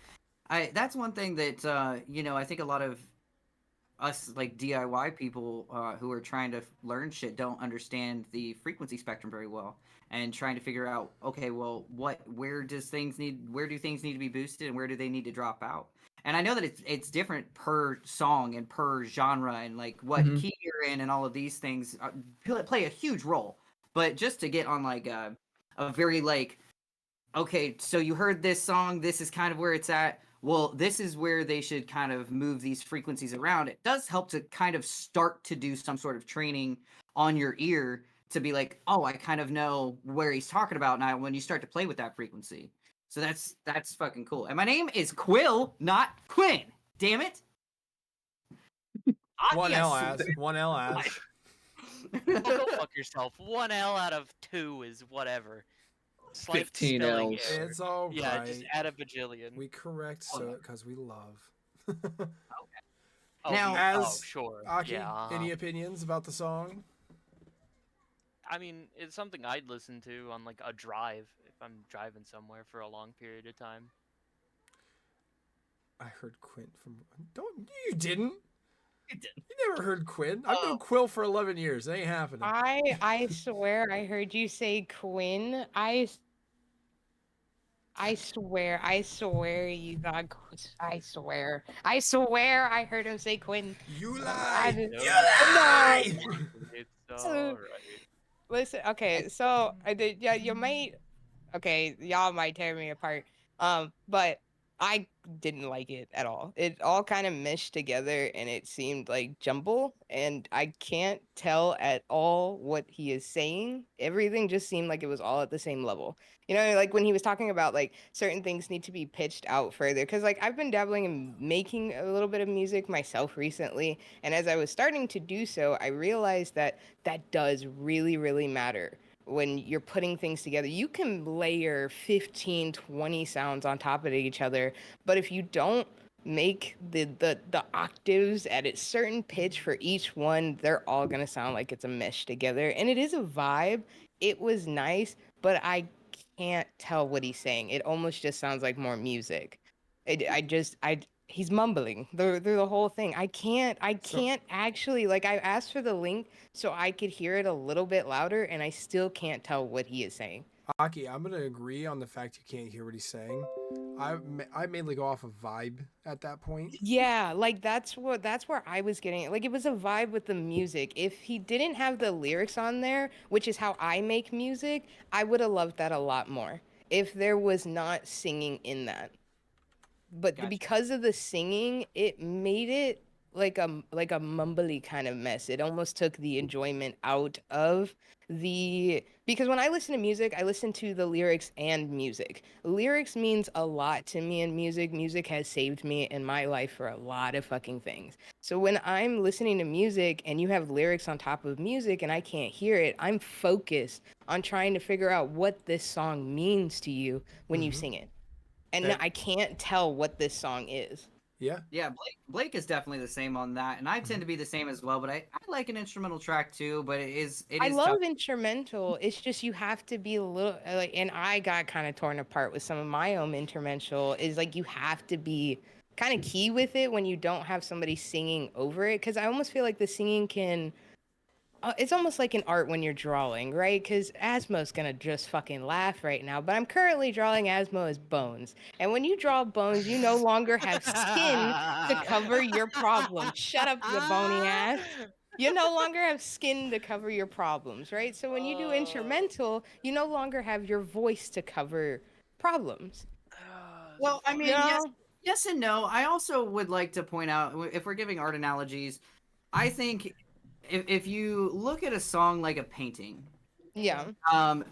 that's one thing that I think a lot of us like DIY people who are trying to learn shit don't understand the frequency spectrum very well and trying to figure out okay, well, where do things need to be boosted and where do they need to drop out? And I know that it's different per song and per genre and like what Mm-hmm. key you're in and all of these things play a huge role. But just to get on like a very like okay, so you heard this song, this is kind of where it's at. Well, this is where they should kind of move these frequencies around. It does help to kind of start to do some sort of training on your ear to be like, oh, I kind of know where he's talking about now when you start to play with that frequency. So that's fucking cool. And my name is Quill, not Quinn. Damn it. One Yes. L as. One L as. Well, go fuck yourself. 1 L out of 2 is whatever. Slight 15 spelling Ls. error. It's all Yeah, right. just add a bajillion. We correct Oh, so yeah. because we love. Oh, Now- As sure. Aki, Yeah. any opinions about the song? I mean, it's something I'd listen to on like a drive if I'm driving somewhere for a long period of time. I heard Quinn from. Don't you didn't? You did. You never heard Quinn? I've known Oh. Quill for 11 years. It ain't happening. I swear I heard you say Quinn. I swear you got. I swear I heard him say Quinn. You I lie. didn't- You lie. It's So- alright. Listen, okay, so I did. Yeah, you might. Okay, y'all might tear me apart. But I didn't like it at all. It all kind of meshed together, and it seemed like jumble, and I can't tell at all what he is saying. Everything just seemed like it was all at the same level. You know, like when he was talking about like certain things need to be pitched out further. Because like I've been dabbling in making a little bit of music myself recently, and as I was starting to do so, I realized that that does really, really matter. when you're putting things together. You can layer 15, 20 sounds on top of each other, but if you don't make the octaves at a certain pitch for each one, they're all gonna sound like it's a mesh together. And it is a vibe. It was nice, but I can't tell what he's saying. It almost just sounds like more music. He's mumbling through the whole thing. I So can't actually, like, I asked for the link so I could hear it a little bit louder, and I still can't tell what he is saying. Aki, I'm gonna agree on the fact you can't hear what he's saying. I mainly go off of vibe at that point. Yeah, like that's where I was getting it. Like, it was a vibe with the music. If he didn't have the lyrics on there, which is how I make music, I would have loved that a lot more. If there was not singing in that. But Gotcha. because of the singing, it made it like a mumbly kind of mess. It almost took the enjoyment out of the because when I listen to music, I listen to the lyrics and music. Lyrics means a lot to me in music. Music has saved me in my life for a lot of fucking things. So when I'm listening to music and you have lyrics on top of music and I can't hear it, I'm focused on trying to figure out what this song means to you when you Mm-hmm. sing it, and And I can't tell what this song is. yeah. Yeah, Blake is definitely the same on that, and I tend Mm-hmm. to be the same as well. But I like an instrumental track too, but it I is tough. love instrumental. It's just you have to be a little like, and I got kind of torn apart with some of my own instrumental. Is like you have to be kind of key with it when you don't have somebody singing over it. Because I almost feel like the singing can it's almost like an art when you're drawing, right? Because Asmo's gonna just fucking laugh right now, but I'm currently drawing Asmo as bones. And when you draw bones, you no longer have skin to cover your problem. Shut up, you bony ass. You no longer have skin to cover your problems, right? So when you do Oh, instrumental, you no longer have your voice to cover problems. so Well, I You mean, funny. yes, know? yes and no. I also would like to point out if we're giving art analogies, I think if you look at a song like a painting, Yeah. um,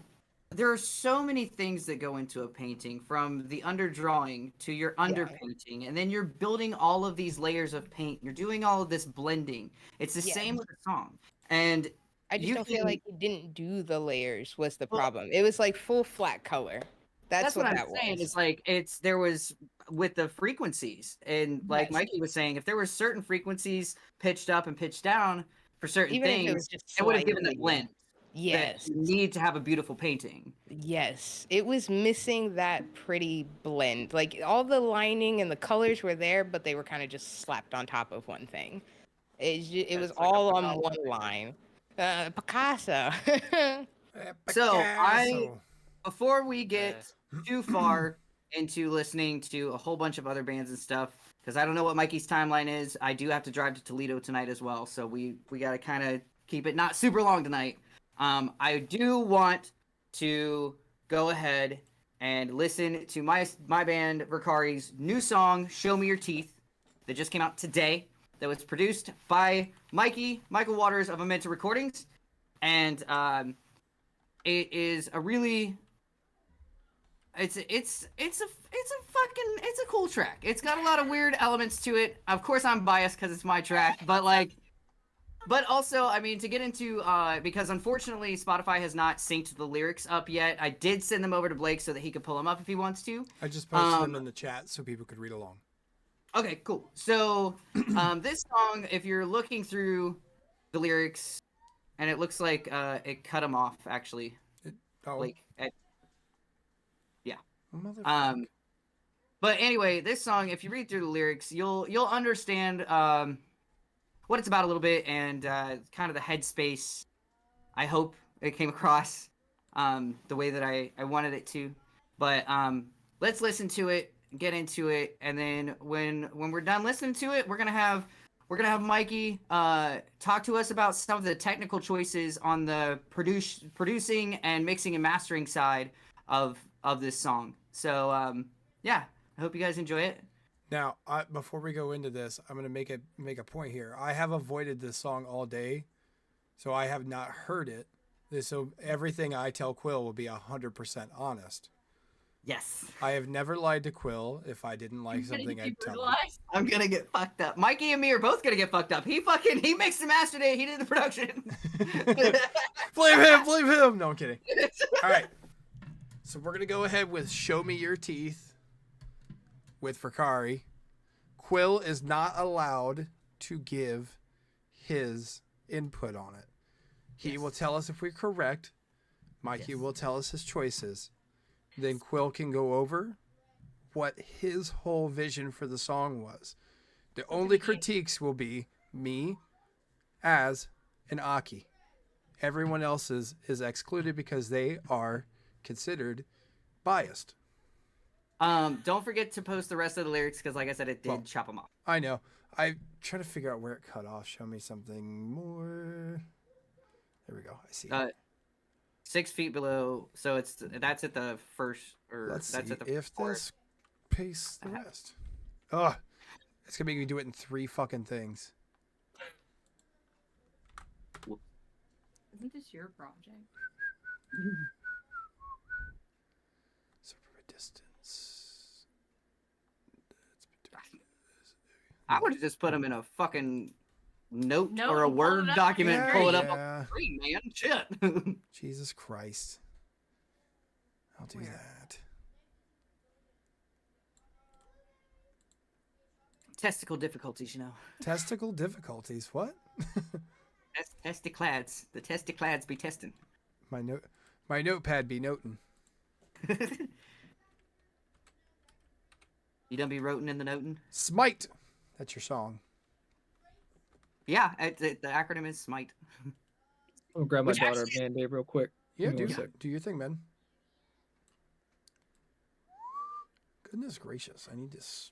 there are so many things that go into a painting, from the underdrawing to your Yeah. underpainting, and then you're building all of these layers of paint. You're doing all of this blending. It's the Yeah. same with a song, and I just you don't feel can. like he didn't do the layers was the Well, problem. It was like full flat color. That's that's what what I'm that saying. was. Is like there was with the frequencies, and like Yes. Mikey was saying, if there were certain frequencies pitched up and pitched down for certain Even if it was things, just it would have given the slightly. blend that Yes. you need to have a beautiful painting. Yes. It was missing that pretty blend. Like all the lining and the colors were there, but they were kind of just slapped on top of one thing. It was It's like a all on Picasso one painting. line. Picasso. So I Picasso. before we Uh, get too far into listening to a whole bunch of other bands and stuff, because I don't know what Mikey's timeline is. I do have to drive to Toledo tonight as well, so we got to kind of keep it not super long tonight. I do want to go ahead and listen to my band Ricari's new song "Show Me Your Teeth" that just came out today. That was produced by Michael Waters of Amenta Recordings, and it is a really it's a cool track. It's got a lot of weird elements to it. Of course, I'm biased because it's my track, but but also, I mean, to get into because unfortunately Spotify has not synced the lyrics up yet. I did send them over to Blake so that he could pull them up if he wants to. I just posted them Um, in the chat so people could read along. okay, cool. So this song, if you're looking through the lyrics, and it looks like it cut them off actually, It, oh, Blake. Yeah. motherfucker. Um, But anyway, this song, if you read through the lyrics, you'll understand what it's about a little bit, and kind of the headspace. I hope it came across the way that I wanted it to. But let's listen to it, get into it, and then when we're done listening to it, we're gonna have Mikey talk to us about some of the technical choices on the producing and mixing and mastering side of this song. So yeah, I hope you guys enjoy it. Now, before we go into this, I'm gonna make a point here. I have avoided this song all day, so I have not heard it. So everything I tell Quill will be 100% honest. Yes. I have never lied to Quill. If I didn't like You're gonna something, get I'd tell him. brutalized. I'm gonna get fucked up. Mikey and me are both gonna get fucked up. He mixed and mastered it. He did the production. Blame him, blame him. No, I'm kidding. All right. So we're going to go ahead with Show Me Your Teeth with Fakari. Quill is not allowed to give his input on it. He will tell us if we're correct. Mikey will tell us his choices. Then Quill can go over what his whole vision for the song was. The only critiques will be me, Az, and Aki. Everyone else's is excluded because they are considered biased. Don't forget to post the rest of the lyrics because, like I said, it did chop them off. I know. I try to figure out where it cut off. Show me something more. There we go. I see. 6 feet below. So that's at the first, or Let's that's see at the if fourth. this pastes the rest. Oh, it's gonna make me do it in 3 fucking things. Isn't this your project? So from a distance. I would have just put them in a fucking note No, or a pull it Word up. document and Yeah, pull it up yeah. on the screen, man. Shit. Jesus Christ. I'll do Where? that. Testicle difficulties, you know. Testicle difficulties. What? Testiclads. The testiclads be testing. My notepad be noting. You done be rotin' in the notin'? Smite. That's your song. Yeah, the acronym is SMITE. I'm gonna grab my Which daughter actually- a Band-Aid real quick. Yeah, Give me 1 sec. do your thing, man. Goodness gracious, I need this.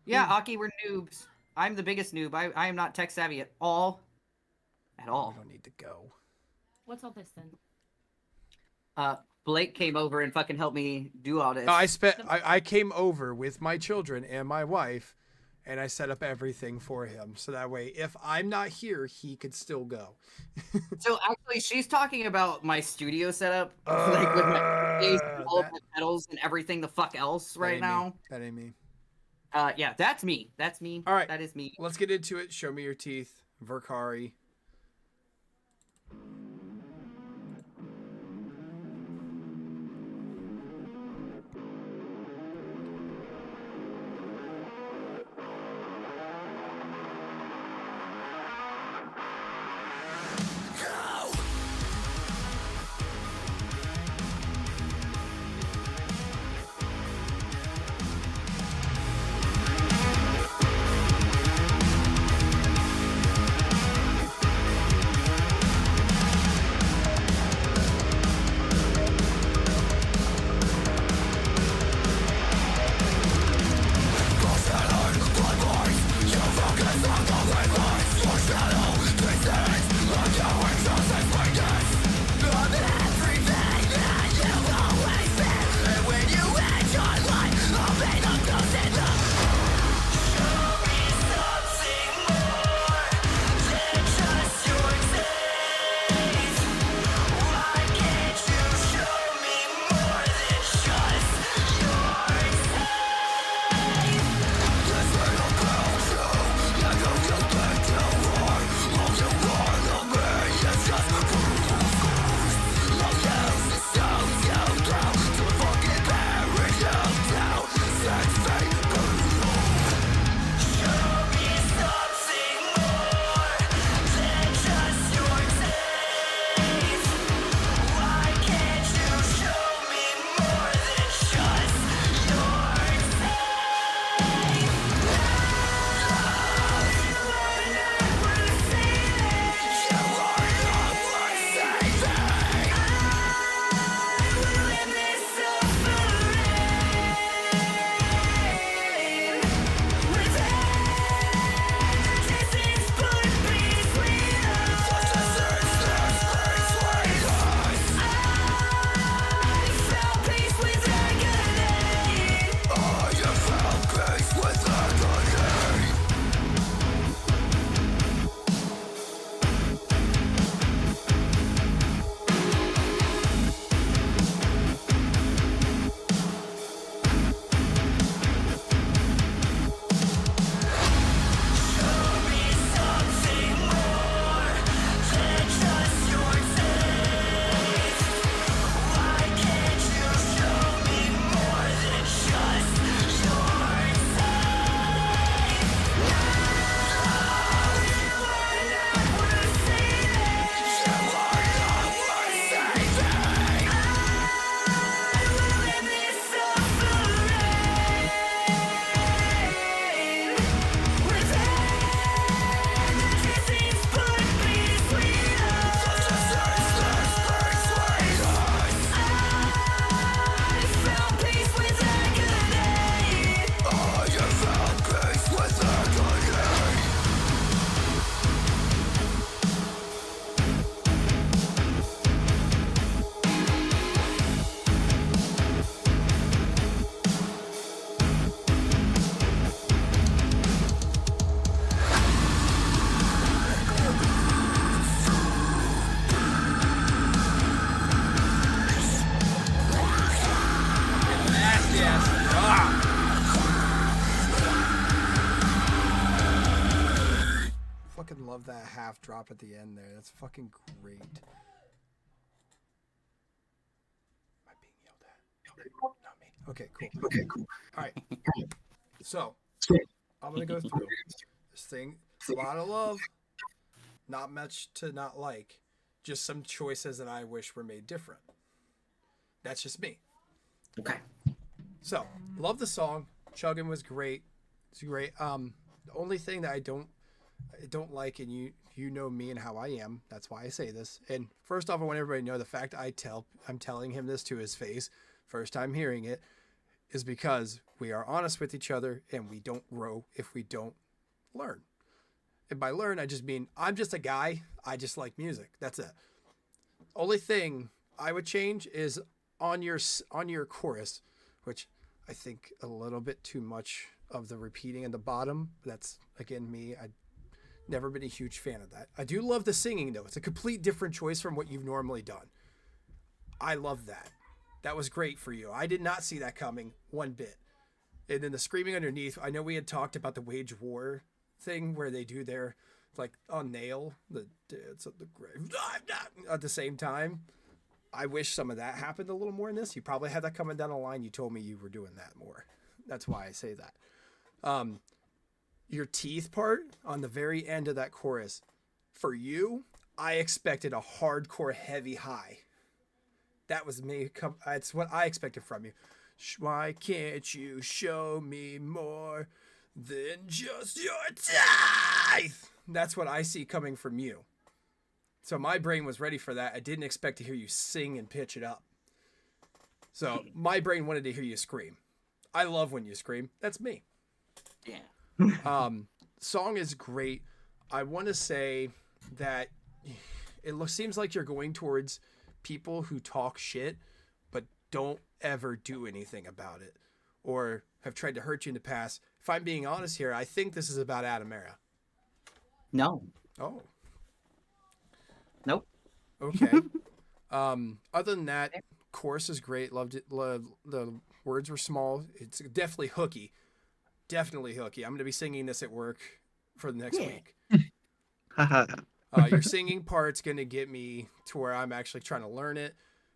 Yeah, Aki, we're noobs. I'm the biggest noob. I am not tech savvy at all. At all. We don't need to go. What's all this then? Blake came over and fucking helped me do all this. No, I came over with my children and my wife, and I set up everything for him. So that way, if I'm not here, he could still go. So actually, she's talking about my studio setup, like with my bass and all of my pedals and everything the fuck else right now. That ain't me. Yeah, that's me. That's me. All right. That is me. Let's get into it. Show me your teeth, Verkari. love that half drop at the end there. That's fucking great. Am I being yelled at? Not me. Okay, cool. All right. So I'm gonna go through this thing. A lot of love, not much to not like. Just some choices that I wish were made different. That's just me. Okay. So, love the song. Chugging was great. It's great. The only thing that I don't like, and you know me and how I am. That's why I say this. And first off, I want everybody to know the fact I'm telling him this to his face, first time hearing it, is because we are honest with each other and we don't grow if we don't learn. And by learn, I just mean I'm just a guy. I just like music. That's it. Only thing I would change is on your chorus, which I think a little bit too much of the repeating in the bottom. That's again me. I never been a huge fan of that. I do love the singing though. It's a complete different choice from what you've normally done. I love that. That was great for you. I did not see that coming one bit. And then the screaming underneath. I know we had talked about the wage war thing where they do their like on nail the dance of the grave at the same time. I wish some of that happened a little more in this. You probably had that coming down the line. You told me you were doing that more. That's why I say that. Um, your teeth part on the very end of that chorus, for you, I expected a hardcore heavy high. That was me. That's what I expected from you. Why can't you show me more than just your teeth? That's what I see coming from you. So my brain was ready for that. I didn't expect to hear you sing and pitch it up. So my brain wanted to hear you scream. I love when you scream. That's me. Yeah. Song is great. I want to say that seems like you're going towards people who talk shit but don't ever do anything about it or have tried to hurt you in the past. If I'm being honest here, I think this is about Adamera. No. Oh, Nope. okay. Other than that, chorus is great. Loved it. Love the words were small. It's definitely hooky. Definitely hooky. I'm gonna be singing this at work for the next Yeah. week. Haha. Your singing part's gonna get me to where I'm actually trying to learn it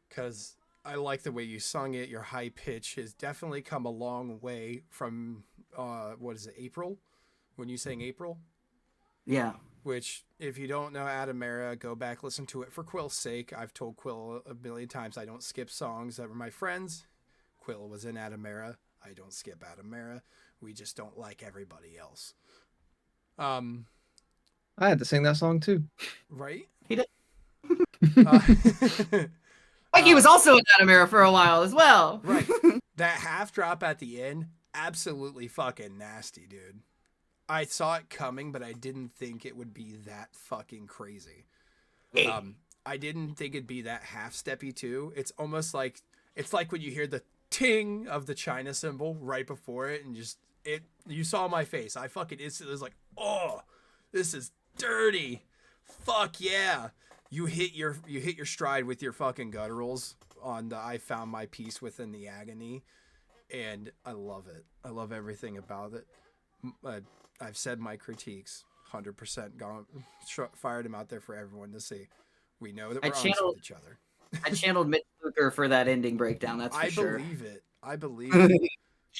because I like the way you sung it. Your high pitch has definitely come a long way from what is it, April? When you sang April, Yeah. which if you don't know Adamera, go back listen to it for Quill's sake. I've told Quill a million times I don't skip songs that were my friends. Quill was in Adamera. I don't skip Adamera. We just don't like everybody else. Um, I had to sing that song too. right? He did. Uh, Like he was also in Animera for a while as well. right. That half drop at the end, absolutely fucking nasty, dude. I saw it coming, but I didn't think it would be that fucking crazy. I didn't think it'd be that half steppy too. It's like when you hear the ting of the China cymbal right before it, and just it. You saw my face. I fucking instantly was like, oh, this is dirty. Fuck yeah. You hit your stride with your fucking gutturals on the I found my peace within the agony, and I love it. I love everything about it. I've said my critiques, 100% gone, fired them out there for everyone to see. We know that I we're honest channeled with each other. I channeled Mitch Luker for that ending breakdown, that's for I sure. believe it. I believe it.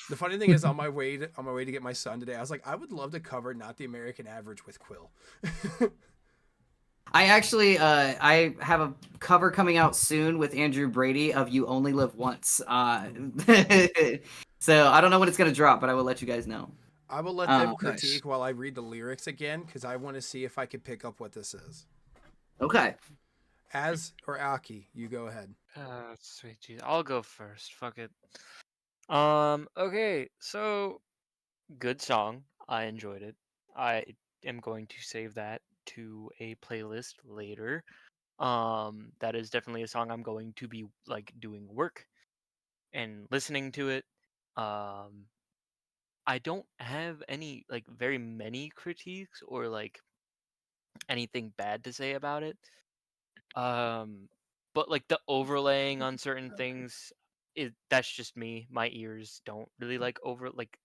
The funny thing is, on my way to get my son today, I was like, I would love to cover Not the American Average with Quill. I actually I have a cover coming out soon with Andrew Brady of You Only Live Once. So I don't know when it's gonna drop, but I will let you guys know. I will let them Uh, critique while I read the lyrics again because I want to see if I can pick up what this is. okay. Az or Aki, you go ahead. Sweet Jesus. I'll go first. Fuck it. Okay, so good song. I enjoyed it. I am going to save that to a playlist later. That is definitely a song I'm going to be like doing work and listening to it. Um, I don't have any like very many critiques or like anything bad to say about it. Um, but like the overlaying on certain things, that's just me. My ears don't really like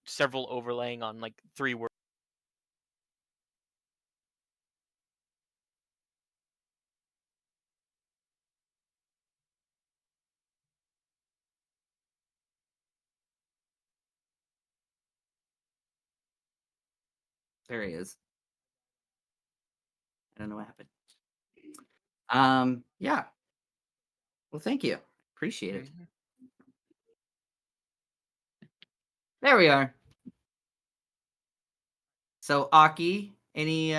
several overlaying on like three words. There he is. I don't know what happened. Yeah. Well, thank you. Appreciate it. Mhm. There we are. So, Aki, any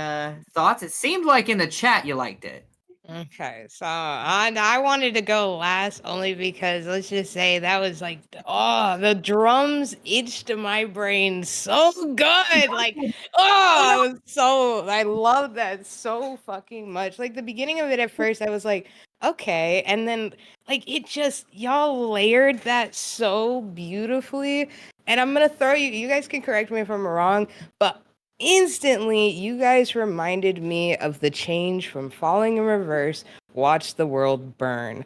thoughts? It seemed like in the chat you liked it. Okay, so I wanted to go last only because let's just say that was like the drums itched to my brain so good, like it was so I love that so fucking much. Like the beginning of it at first, I was like, okay, and then like it just y'all layered that so beautifully, and I'm gonna throw you. You guys can correct me if I'm wrong, but instantly, you guys reminded me of the change from Falling in Reverse, Watch the World Burn.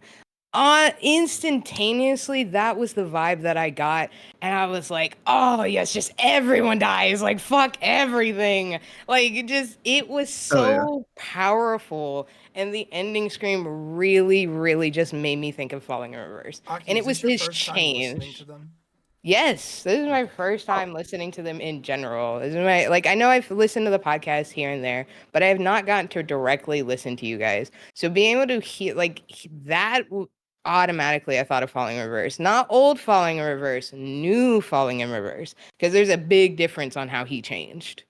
Instantaneously, that was the vibe that I got. And I was like, oh, yes, just everyone dies. Like, fuck everything. Like, it was Oh yeah. so powerful. And the ending scream really, really just made me think of Falling in Reverse. Aki, And is it was this your this first time listening to change. them? Yes, this is my Okay. first Oh, time listening to them in general. This is my like I know I've listened to the podcast here and there, but I have not gotten to directly listen to you guys. So being able to hear automatically I thought of Falling in Reverse, not old Falling in Reverse, new Falling in Reverse, because there's a big difference on how he changed.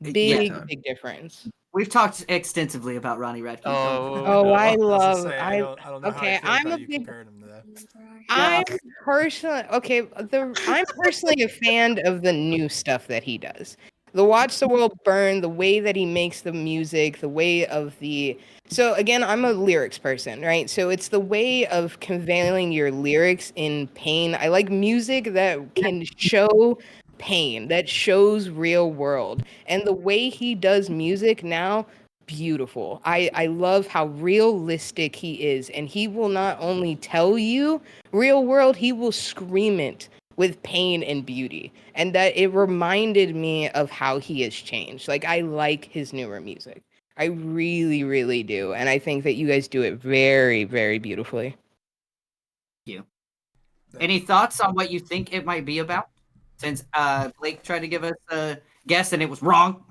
yeah. Big Big time. big difference. We've talked extensively about Ronnie Radke. Don't. Oh Oh, I no. I was gonna love say I I don't know how I okay, feel I'm about a you big comparing them to that. No. I'm personally okay. I'm personally a fan of the new stuff that he does. The Watch the World Burn, the way that he makes the music, the way of the. So again, I'm a lyrics person, right? So it's the way of conveying your lyrics in pain. I like music that can show pain, that shows real world, and the way he does music now beautiful. I love how realistic he is, and he will not only tell you real world, he will scream it with pain and beauty. And that it reminded me of how he has changed. Like I like his newer music. I really, really do. And I think that you guys do it very, very beautifully. You. Thank Any you. thoughts on what you think it might be about? Since Blake tried to give us a guess and it was wrong.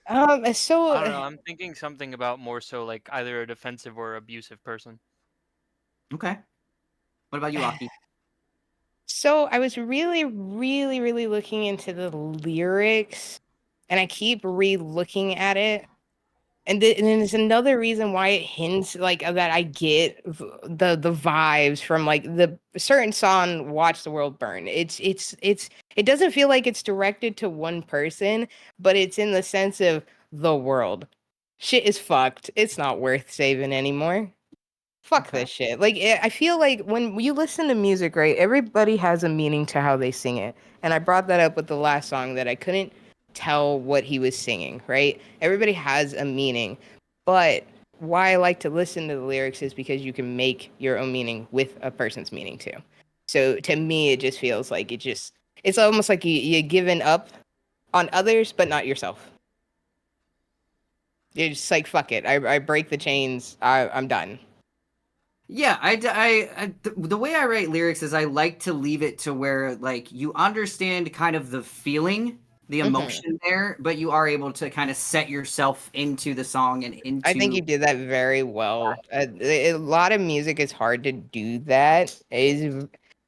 So I don't know. I'm thinking something about more so like either a defensive or abusive person. Okay. What about you, Aki? so I was really, really, really looking into the lyrics and I keep re-looking at it. And then there's another reason why it hints like that I get the vibes from like the certain song "Watch the World Burn." It doesn't feel like it's directed to one person, but it's in the sense of the world. Shit is fucked. It's not worth saving anymore. Fuck Okay. this shit. Like I feel like when you listen to music, right? Everybody has a meaning to how they sing it. And I brought that up with the last song that I couldn't tell what he was singing, right? Everybody has a meaning. But why I like to listen to the lyrics is because you can make your own meaning with a person's meaning too. So to me it just feels like it's almost like you're giving up on others but not yourself. You're just like fuck it. I break the chains. I'm done. Yeah, the way I write lyrics is I like to leave it to where like you understand kind of the feeling, the Mhm. emotion there, but you are able to kind of set yourself into the song and I think into. you did that very well. A lot of music is hard to do that.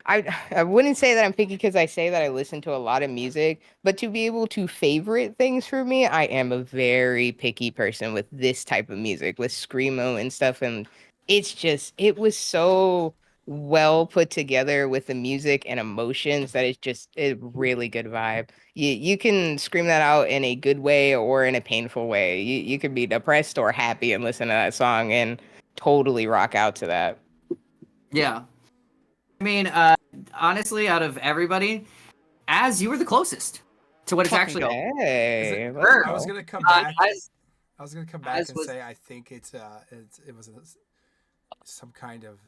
I wouldn't say that I'm picky because I say that I listen to a lot of music, but to be able to favorite things for me, I am a very picky person with this type of music, with screamo and stuff, and it was so well put together with the music and emotions that it's just a really good vibe. You can scream that out in a good way or in a painful way. You could be depressed or happy and listen to that song and totally rock out to that. Yeah. I mean, honestly, out of everybody, as you were the closest to what it's Fucking actually all. Is it? hey, let's Sure. I was go. gonna come back. As I was gonna come back and was say I think it was some kind of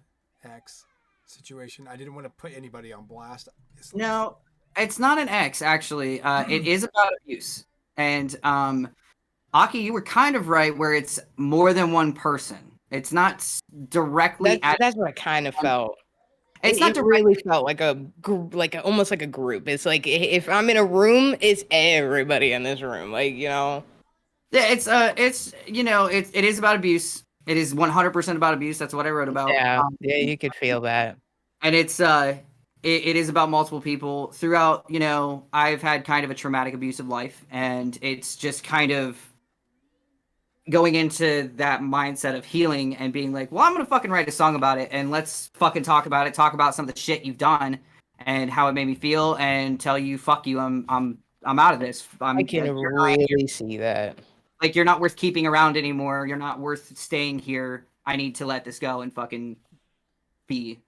X situation. I didn't want to put anybody on blast. no, it's not an X actually. It is about abuse, and Aki, you were kind of right where it's more than one person. It's not directly at That's what I kind of one. felt. It's not It direct. really felt like almost like a group. It's like if I'm in a room, it's everybody in this room. Like, you know. Yeah, it's it is about abuse. It is 100% about abuse. That's what I wrote about. Yeah, yeah, you could feel that. And it is about multiple people throughout. I've had kind of a traumatic abusive life, and it's just kind of going into that mindset of healing and being like, well, I'm gonna fucking write a song about it, and let's fucking talk about it. Talk about some of the shit you've done and how it made me feel, and tell you, fuck you, I'm out of this. I I'm can you're not really see that. like you're not worth keeping around anymore. You're not worth staying here. I need to let this go and fucking be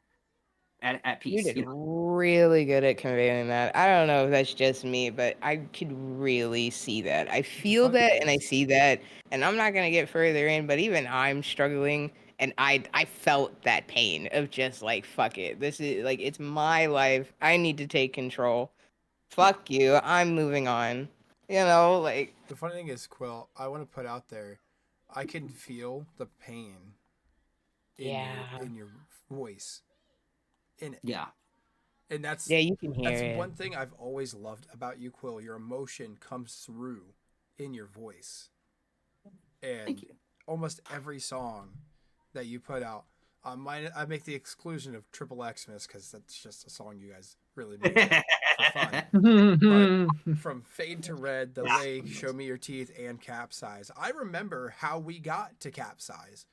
at You peace. did really good at conveying that. I don't know if that's just me, but I could really see that. I The feel funny that thing and I is, see that, and I'm not gonna get further in, but even I'm struggling, and I felt that pain of just like fuck it. This is like it's my life. I need to take control. Yeah. Fuck you. I'm moving on. You know, like the funny thing is, Quill, I want to put out there, I can feel the pain yeah. in your voice in it. Yeah. And Yeah, you can hear that's it. one thing I've always loved about you, Quill. Your emotion comes through in your voice. Thank And you. almost every song that you put out, I make the exclusion of Triple Xmas because that's just a song you guys really make for fun. But from Fade to Red, The Yeah. Lake, Show Me Your Teeth, and Capsize, I remember how we got to Capsize.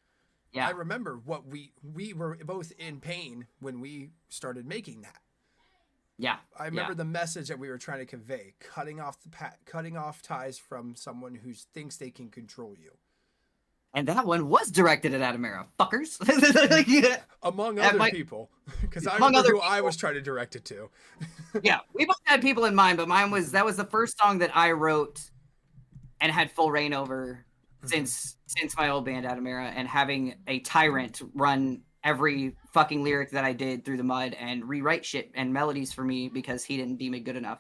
I Yeah. remember what we were both in pain when we started making that. Yeah. I Yeah. remember the message that we were trying to convey: cutting off ties from someone who thinks they can control you. And that one was directed at Adamera, fuckers. Yeah. Among At other my, people, because I among remember other who I people. was trying to direct it to. Yeah, we both had people in mind, but that was the first song that I wrote and had full reign over Mm-hmm. since my old band Adamera, and having a tyrant run every fucking lyric that I did through the mud and rewrite shit and melodies for me because he didn't deem it good enough.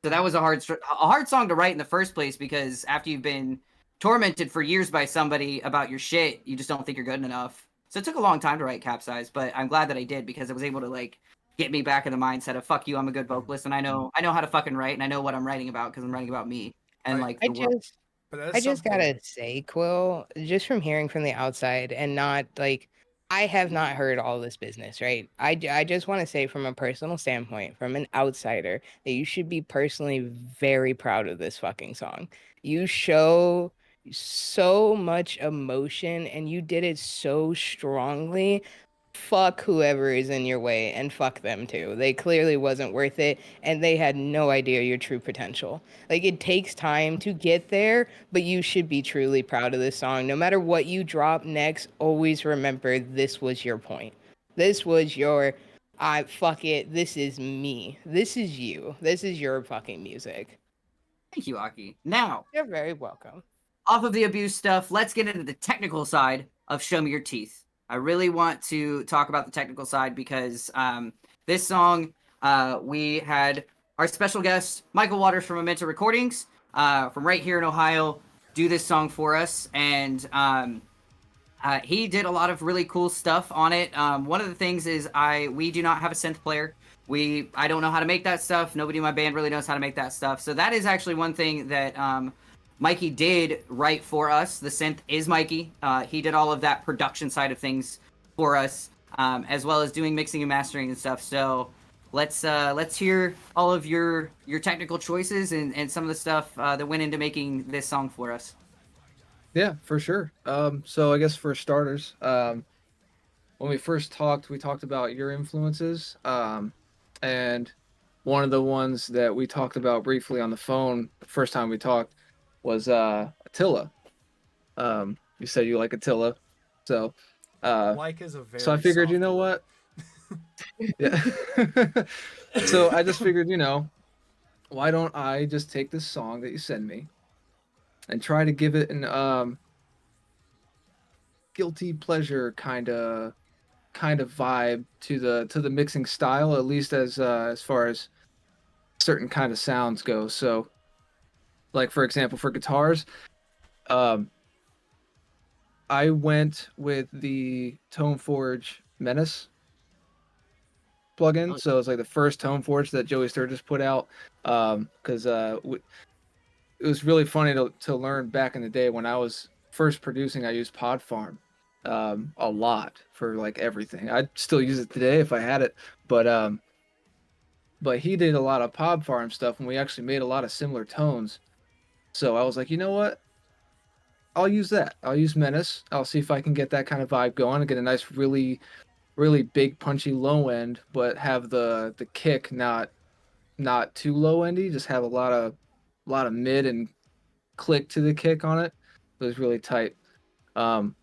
So that was a hard song to write in the first place, because after you've been tormented for years by somebody about your shit, you just don't think you're good enough. So it took a long time to write Capsize, but I'm glad that I did, because it was able to like get me back in the mindset of fuck you, I'm a good vocalist, and I know how to fucking write, and I know what I'm writing about because I'm writing about me and I like I the world. just but that's I just something. gotta say, Quill, just from hearing from the outside and not like I have not heard all this business, right? I just want to say from a personal standpoint, from an outsider, that you should be personally very proud of this fucking song. You show so much emotion and you did it so strongly. Fuck whoever is in your way and fuck them too. They clearly wasn't worth it and they had no idea your true potential. Like it takes time to get there, but you should be truly proud of this song. No matter what you drop next, always remember this was your point. This was your I fuck it. This is me. This is you. This is your fucking music. Thank you, Aki. Now, You're very welcome. off of the abuse stuff, let's get into the technical side of Show Me Your Teeth. I really want to talk about the technical side because this song, we had our special guest, Michael Waters from Memento Recordings, from right here in Ohio, do this song for us. And he did a lot of really cool stuff on it. One of the things is we do not have a synth player. I don't know how to make that stuff. Nobody in my band really knows how to make that stuff. So that is actually one thing that Mikey did write for us. The synth is Mikey. He did all of that production side of things for us, as well as doing mixing and mastering and stuff. So let's hear all of your technical choices and some of the stuff that went into making this song for us. Yeah, for sure. So I guess for starters, when we first talked, we talked about your influences. And one of the ones that we talked about briefly on the phone the first time we talked was Attila. You said you like Attila. So Like is a so I very figured, you soft know word. what? Yeah. So I just figured, why don't I just take this song that you send me and try to give it an guilty pleasure kind of vibe to the mixing style, at least as far as certain kind of sounds go. So, like for example, for guitars, um, I went with the Tone Forge Menace. plugin. Oh, So it's like the first Tone Forge that Joey Sturgis put out. Because it was really funny to learn back in the day when I was first producing. I used Pod Farm a lot for like everything. I'd still use it today if I had it, but he did a lot of Pod Farm stuff, and we actually made a lot of similar tones. So I was like, you know what? I'll use that. I'll use Menace. I'll see if I can get that kind of vibe going and get a nice, really big, punchy low end, but have the kick not too low endy. Just have a lot of mid and click to the kick on it. It was really tight. Um,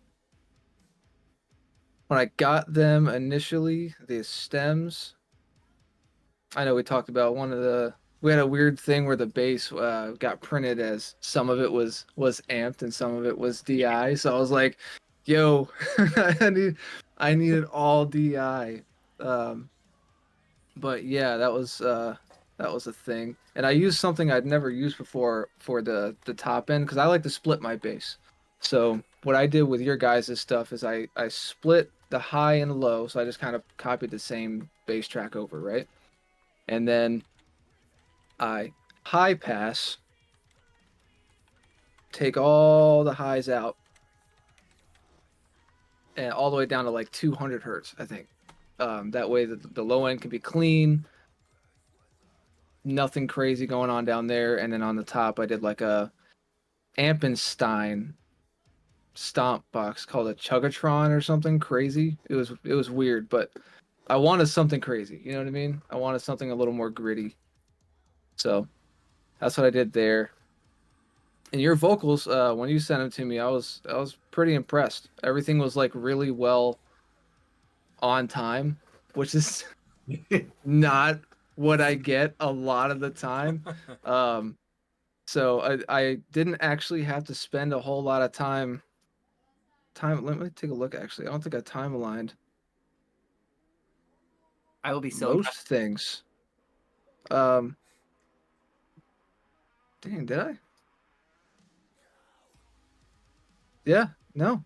when I got them initially, the stems, I know we talked about we had a weird thing where the bass got printed as some of it was amped and some of it was DI. So I was like, yo, I needed all DI. Um, but yeah, that was a thing. And I used something I'd never used before for the top end because I like to split my bass. So what I did with your guys' stuff is I split the high and low, so I just kind of copied the same bass track over, right? And then I high pass, take all the highs out, and all the way down to like 200 hertz, I think. That way the low end can be clean, nothing crazy going on down there. And then on the top, I did like a Ampenstein stomp box called a Chugatron or something crazy. It was weird, but I wanted something crazy. You know what I mean? I wanted something a little more gritty. So that's what I did there. And your vocals, when you sent them to me, I was pretty impressed. Everything was like really well on time, which is not what I get a lot of the time. Um, so I didn't actually have to spend a whole lot of time. Let me take a look. Actually, I don't think I time aligned I will be so impressed. most things. Um, dang, did I? Yeah, no,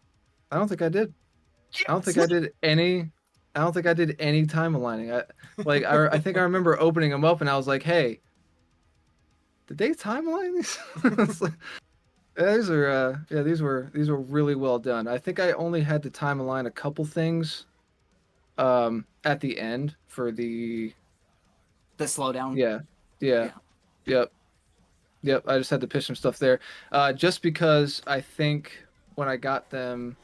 I don't think I did. I don't think I did any. I don't think I did any time aligning. I think I remember opening them up and I was like, "Hey, did they time align these?" It's like, yeah, these were really well done. I think I only had to time align a couple things at the end for the The slowdown. yeah yeah Yeah. yep yep. I just had to pitch some stuff there, just because I think when I got them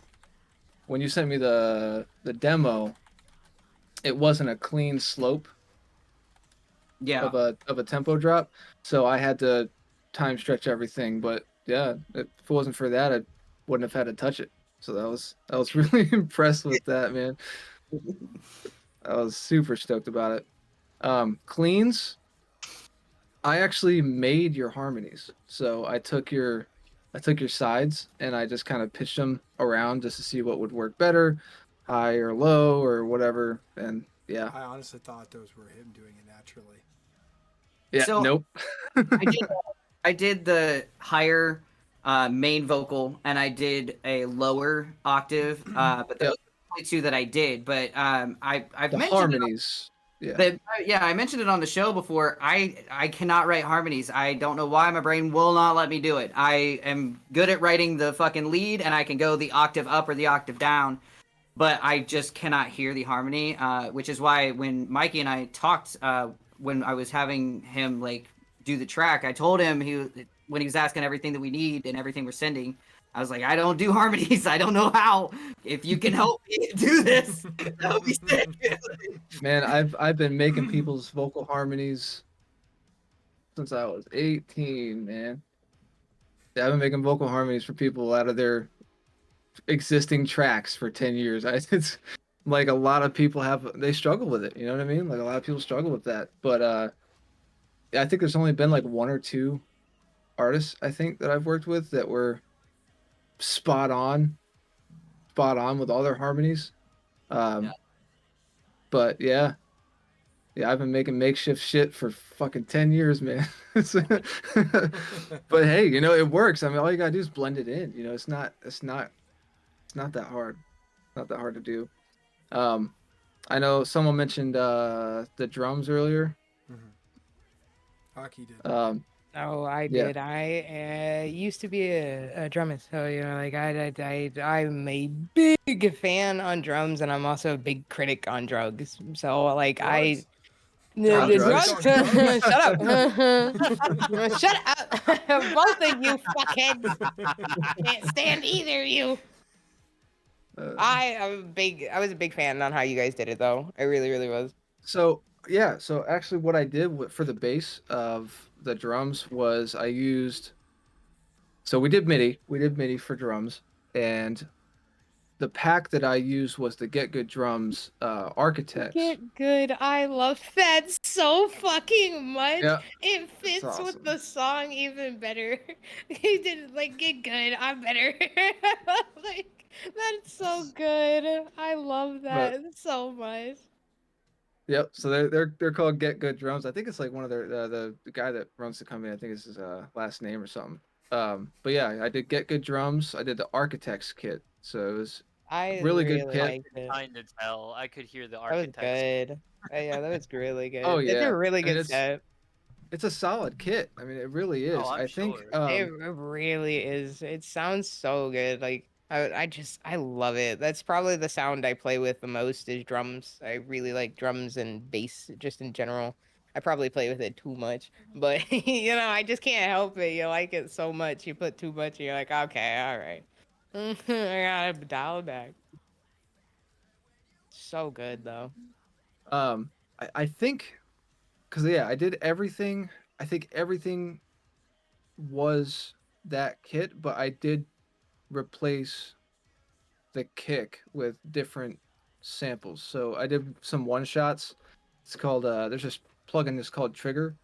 when you sent me the demo, it wasn't a clean slope Yeah. of a tempo drop, so I had to time stretch everything. But yeah, if it wasn't for that, I wouldn't have had to touch it. So that was really impressed with that, man. I was super stoked about it. Cleans, I actually made your harmonies. So I took your sides and I just kind of pitched them around just to see what would work better, high or low or whatever. And yeah, I honestly thought those were him doing it naturally. yeah, So nope. I did I did the higher main vocal and I did a lower octave. But those Yep, are the only two that I did. But I've the mentioned it harmonies. Yeah, yeah, I mentioned it on the show before. I cannot write harmonies. I don't know why my brain will not let me do it. I am good at writing the fucking lead, and I can go the octave up or the octave down, but I just cannot hear the harmony. Which is why when Mikey and I talked, when I was having him like do the track, I told him when he was asking everything that we need and everything we're sending. I was like, I don't do harmonies. I don't know how. If you can help me do this, that would be sick. man, I've been making people's vocal harmonies since I was 18, man. Yeah, I've been making vocal harmonies for people out of their existing tracks for 10 years. It's like a lot of people they struggle with it, you know what I mean? Like a lot of people struggle with that. But I think there's only been like one or two artists I think that I've worked with that were spot on, spot on with all their harmonies. Yeah. Um, but yeah, yeah, I've been making makeshift shit for fucking 10 years, man. But hey, it works. I mean, all you gotta do is blend it in. It's not that hard. Not that hard to do. Um, I know someone mentioned the drums earlier. Mm-hmm. Hockey did. Um, Oh, I yeah, did. I used to be a drummer, so like I'm a big fan on drums, and I'm also a big critic on drugs. So like Drugs. on the Johnny critic drugs. drugs. on drugs. Shut up, shut up, both of you fuckheads. Can't stand either of you. uh, I was a big fan on how you guys did it though. I really, really was. so yeah, so actually, what I did for the bass of the drums was I used. So we did MIDI. We did MIDI for drums, and the pack that I used was the Get Good Drums Architects. Get good. I love that so fucking much. Yeah, It it's fits with awesome. the song even better. He did like get good. I'm better. Like that's so good. I love But that so much. yep, so they're called Get Good Drums. I think it's like one of their the guy that runs the company. I think it's his last name or something. But yeah, I did Get Good Drums. I did the Architects kit, so it was I really good really I kit. liked could it. kind of tell. I could hear the That was architects. good. Yeah, that was really Oh good. It's a yeah, really I mean good set. it's a solid kit. I mean, it really Oh, is. I'm I think sure. It really is. It sounds so good. Like I love it. That's probably the sound I play with the most is drums. I really like drums and bass just in general. I probably play with it too much, but I just can't help it. You like it so much, you put too much, and you're like, okay, all right, I gotta dial it back. So good though. I think because yeah, I did everything. I think everything was that kit, but I did replace the kick with different samples. So I did some one shots. It's called there's this plugin that's called Trigger,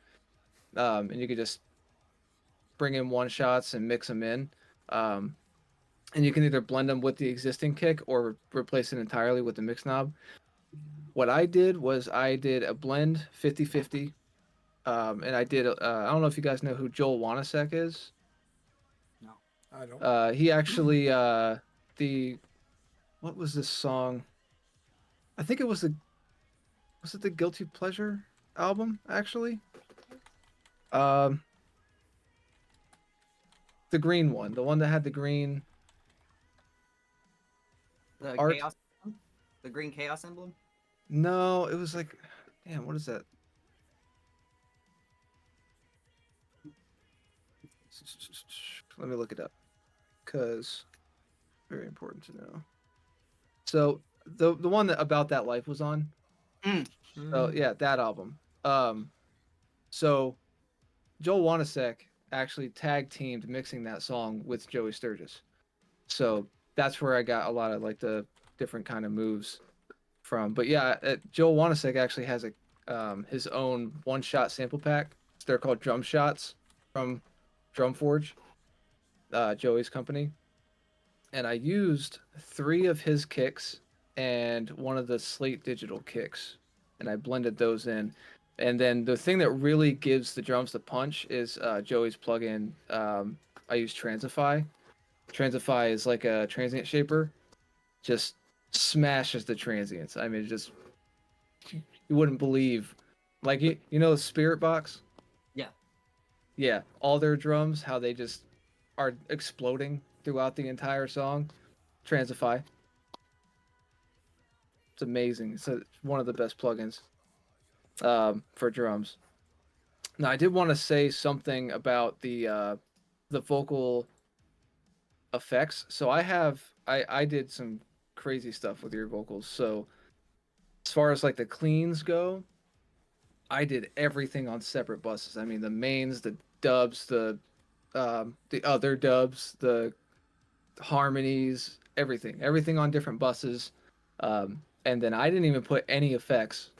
and you could just bring in one shots and mix them in. Um, and you can either blend them with the existing kick or replace it entirely with the mix knob. What I did was I did a blend 50-50. And I did I don't know if you guys know who Joel Wanasek is. No. I don't. He actually the what was this song? I think it was it the Guilty Pleasure album actually? Um, the green one, the one that had the green The art. chaos, the green chaos emblem. No, it was like, damn, what is that? Let me look it up because very important to know. So the one that About That Life was on. Mm. So Mm. yeah, that album. So Joel Wanasek actually tag teamed mixing that song with Joey Sturgis. So that's where I got a lot of like the different kind of moves from. But yeah, Joel Wanasek actually has a his own one shot sample pack. They're called Drum Shots from Drumforge, Joey's company. And I used three of his kicks and one of the Slate Digital kicks, and I blended those in. And then the thing that really gives the drums the punch is Joey's plugin. I use Transify. Transify is like a transient shaper, just smashes the transients. I mean, just you wouldn't believe, like you know, Spirit Box. Yeah. Yeah, all their drums, how they just are exploding throughout the entire song. Transify. It's amazing. It's one of the best plugins for drums. Now, I did want to say something about the vocal effects. So I did some crazy stuff with your vocals. So as far as like the cleans go, I did everything on separate buses. I mean, the mains, the dubs, the other dubs, the harmonies, everything on different buses. And then I didn't even put any effects.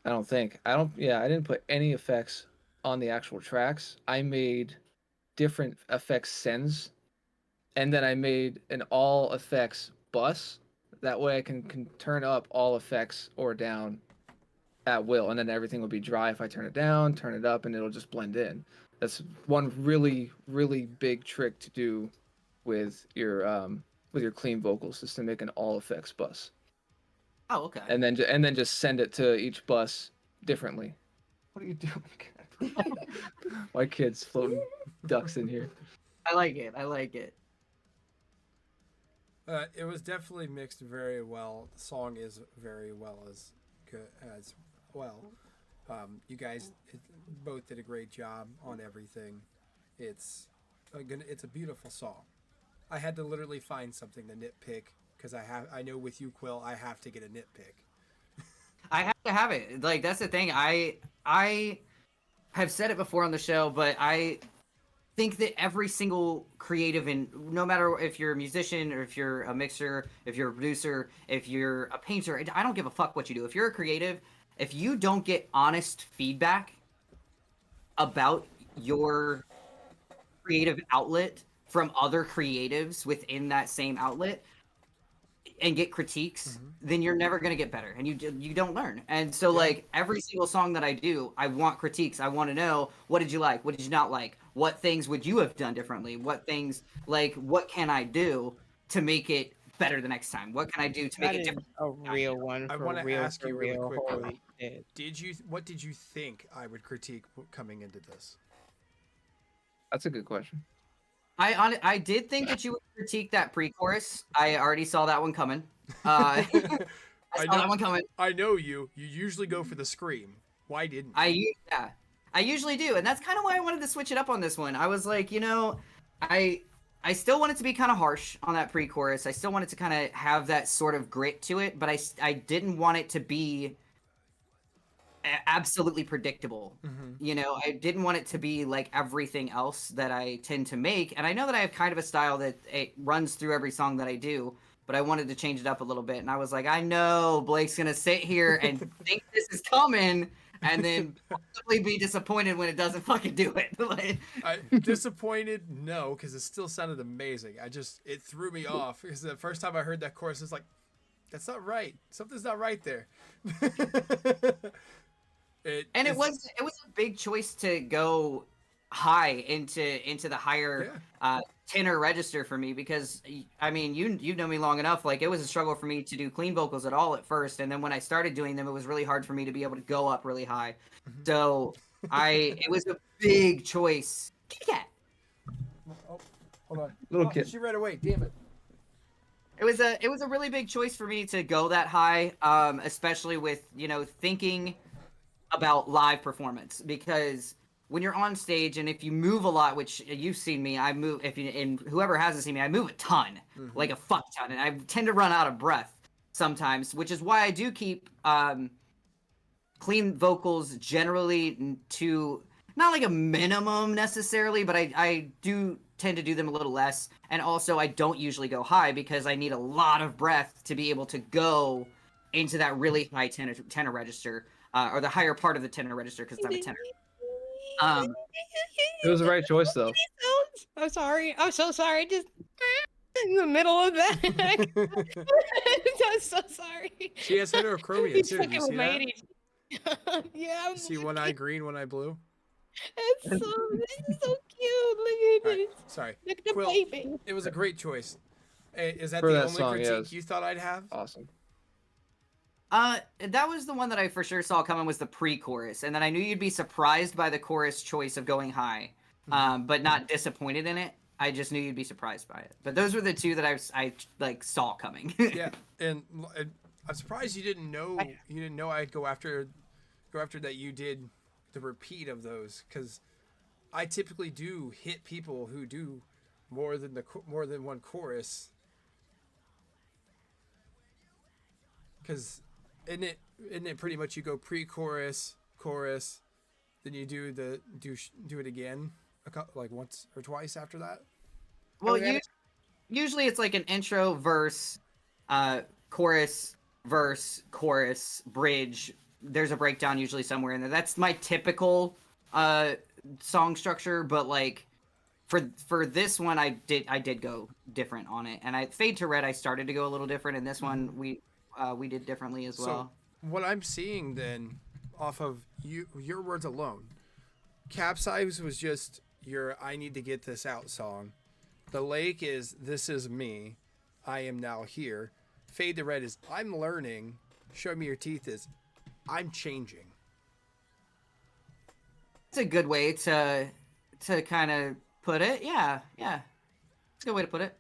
I don't think. I don't. Yeah, I didn't put any effects on the actual tracks. I made different effects sends, and then I made an all effects bus. That way, I can turn up all effects or down at will, and then everything will be dry if I turn it down, turn it up, and it'll just blend in. That's one really big trick to do with your clean vocals is to make an all effects bus. Oh, okay. and then just send it to each bus differently. What are you doing? My kid's floating ducks in here. I like it. I like it. It was definitely mixed very well. The song is very well as good as well. You guys both did a great job on everything. It's a beautiful song. I had to literally find something to nitpick because I know with you, Quill, I have to get a nitpick. I have to have it. Like that's the thing. I have said it before on the show, but I think that every single creative, and no matter if you're a musician or if you're a mixer, if you're a producer, if you're a painter, I don't give a fuck what you do. If you're a creative, if you don't get honest feedback about your creative outlet from other creatives within that same outlet and get critiques, then you're never going to get better, and you don't learn. And so Yeah. like every single song that I do, I want critiques. I want to know, what did you like, what did you not like, what things would you have done differently, what things, like what can I do to make it better the next time, what can I do to make That it is different a time, you real know? one I for want to real, ask for you really real. quick, Quill. Holy shit. What did you think I would critique coming into this? That's a good question. I did think that you would critique that pre-chorus. I already saw that one coming. I I saw know. that one coming. I know you. You usually go for the scream. Why didn't you? Yeah, I usually do, and that's kind of why I wanted to switch it up on this one. I was like, I I still want it to be kind of harsh on that pre-chorus. I still want it to kind of have that sort of grit to it, but I didn't want it to be absolutely predictable. I didn't want it to be like everything else that I tend to make. And I know that I have kind of a style that it runs through every song that I do, but I wanted to change it up a little bit. And I was like, I know Blake's going to sit here and think this is coming and then possibly be disappointed when it doesn't fucking do it. Like, I disappointed? No, because it still sounded amazing. It threw me off because the first time I heard that chorus, it's like, that's not right. Something's not right there. and it was a big choice to go high into the higher tenor register for me, because I mean you know me long enough. Like, it was a struggle for me to do clean vocals at all at first, and then when I started doing them, it was really hard for me to be able to go up really high. So it was a big choice. Kitty cat. Oh, hold on. Little kid. She ran away. Damn it. It was a really big choice for me to go that high, especially with thinking about live performance, because when you're on stage and if you move a lot, which you've seen me, I move, and whoever hasn't seen me, I move a ton, like a fuck ton, and I tend to run out of breath sometimes, which is why I do keep clean vocals generally to not like a minimum necessarily, but I do tend to do them a little less, and also I don't usually go high because I need a lot of breath to be able to go into that really high tenor register, or the higher part of the tenor register, because I'm a tenor. It was the right choice, though. I'm sorry. I'm so sorry. Just in the middle of that. I'm so sorry. She has heterochromia He's too. Do you fucking see that? amazing. Yeah, I'm See one eye green, one eye blue. This is so cute. Look at All right, this. sorry. Look at the Quill, baby. it was a great choice. Hey, is that For the that only song, critique yes. you thought I'd have? Awesome. That was the one that I for sure saw coming, was the pre-chorus, and then I knew you'd be surprised by the chorus choice of going high, but not disappointed in it. I just knew you'd be surprised by it. But those were the two that I like saw coming. Yeah, and I'm surprised you didn't know I'd go after that. You did the repeat of those, because I typically do hit people who do more than one chorus, because isn't it pretty much you go pre-chorus, chorus, then you do it again like once or twice after that. Well, Okay. usually it's like an intro, verse, chorus, verse, chorus, bridge. There's a breakdown usually somewhere in there. That's my typical song structure, but like for this one, I did go different on it, and Fade to Red I started to go a little different, and this one we did differently as well. So what I'm seeing then, off of your words alone, Capsize was just your "I need to get this out" song. The Lake is "This is me, I am now here." Fade to Red is "I'm learning, Show me your teeth is I'm changing. It's a good way to kind of put it. Yeah, yeah. It's a good way to put it.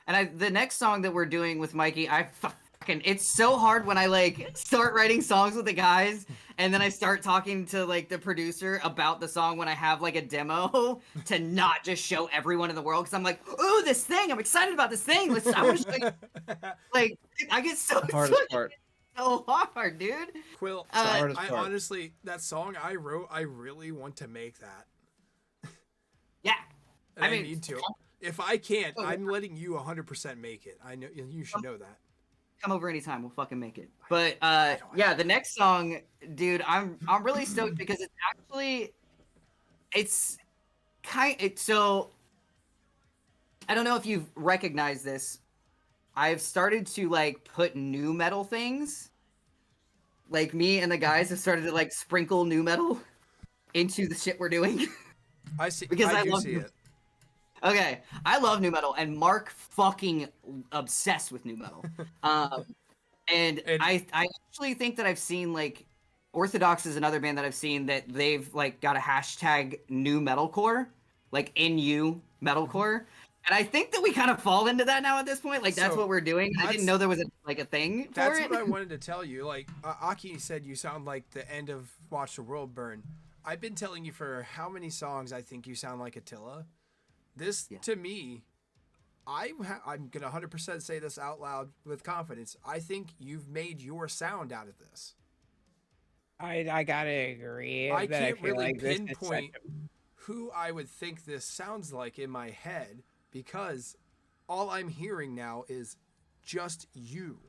And the next song that we're doing with Mikey, I fucking it's so hard when I like start writing songs with the guys and then I start talking to like the producer about the song when I have like a demo to not just show everyone in the world because I'm like, oh, this thing, I'm excited about this thing. I want to show you. Like I get so The hardest part. so hard, dude. Quill, It's the Uh, hardest I part. honestly, that song I wrote, I really want to make that. yeah. And I mean, need to. If I can't, Oh, I'm letting you 100% make it. I know you should know that. come over anytime. We'll fucking make it. But I don't yeah, have the next song, dude, I'm really stoked because it's actually it's so I don't know if you've recognized this. I've started to like put new metal things. Like me and the guys have started to like sprinkle new metal into the shit we're doing. I see. Because I I do love see new- it. Okay, I love new metal, and Mark fucking obsessed with new metal. Um, and And- I actually think that I've seen like Orthodox is another band that I've seen that they've like got a hashtag new metalcore, like NU metalcore. And I think that we kind of fall into that now at this point. Like that's So, what we're doing. I didn't that's- know there was a thing for That's it. what I wanted to tell you. Like Aki said, you sound like the end of Watch the World Burn. I've been telling you for how many songs I think you sound like Attila. This Yeah. to me, I'm gonna 100% say this out loud with confidence. I think you've made your sound out of this. I gotta agree I that I can't feel really like this is such pinpoint a who I would think this sounds like in my head because all I'm hearing now is just you.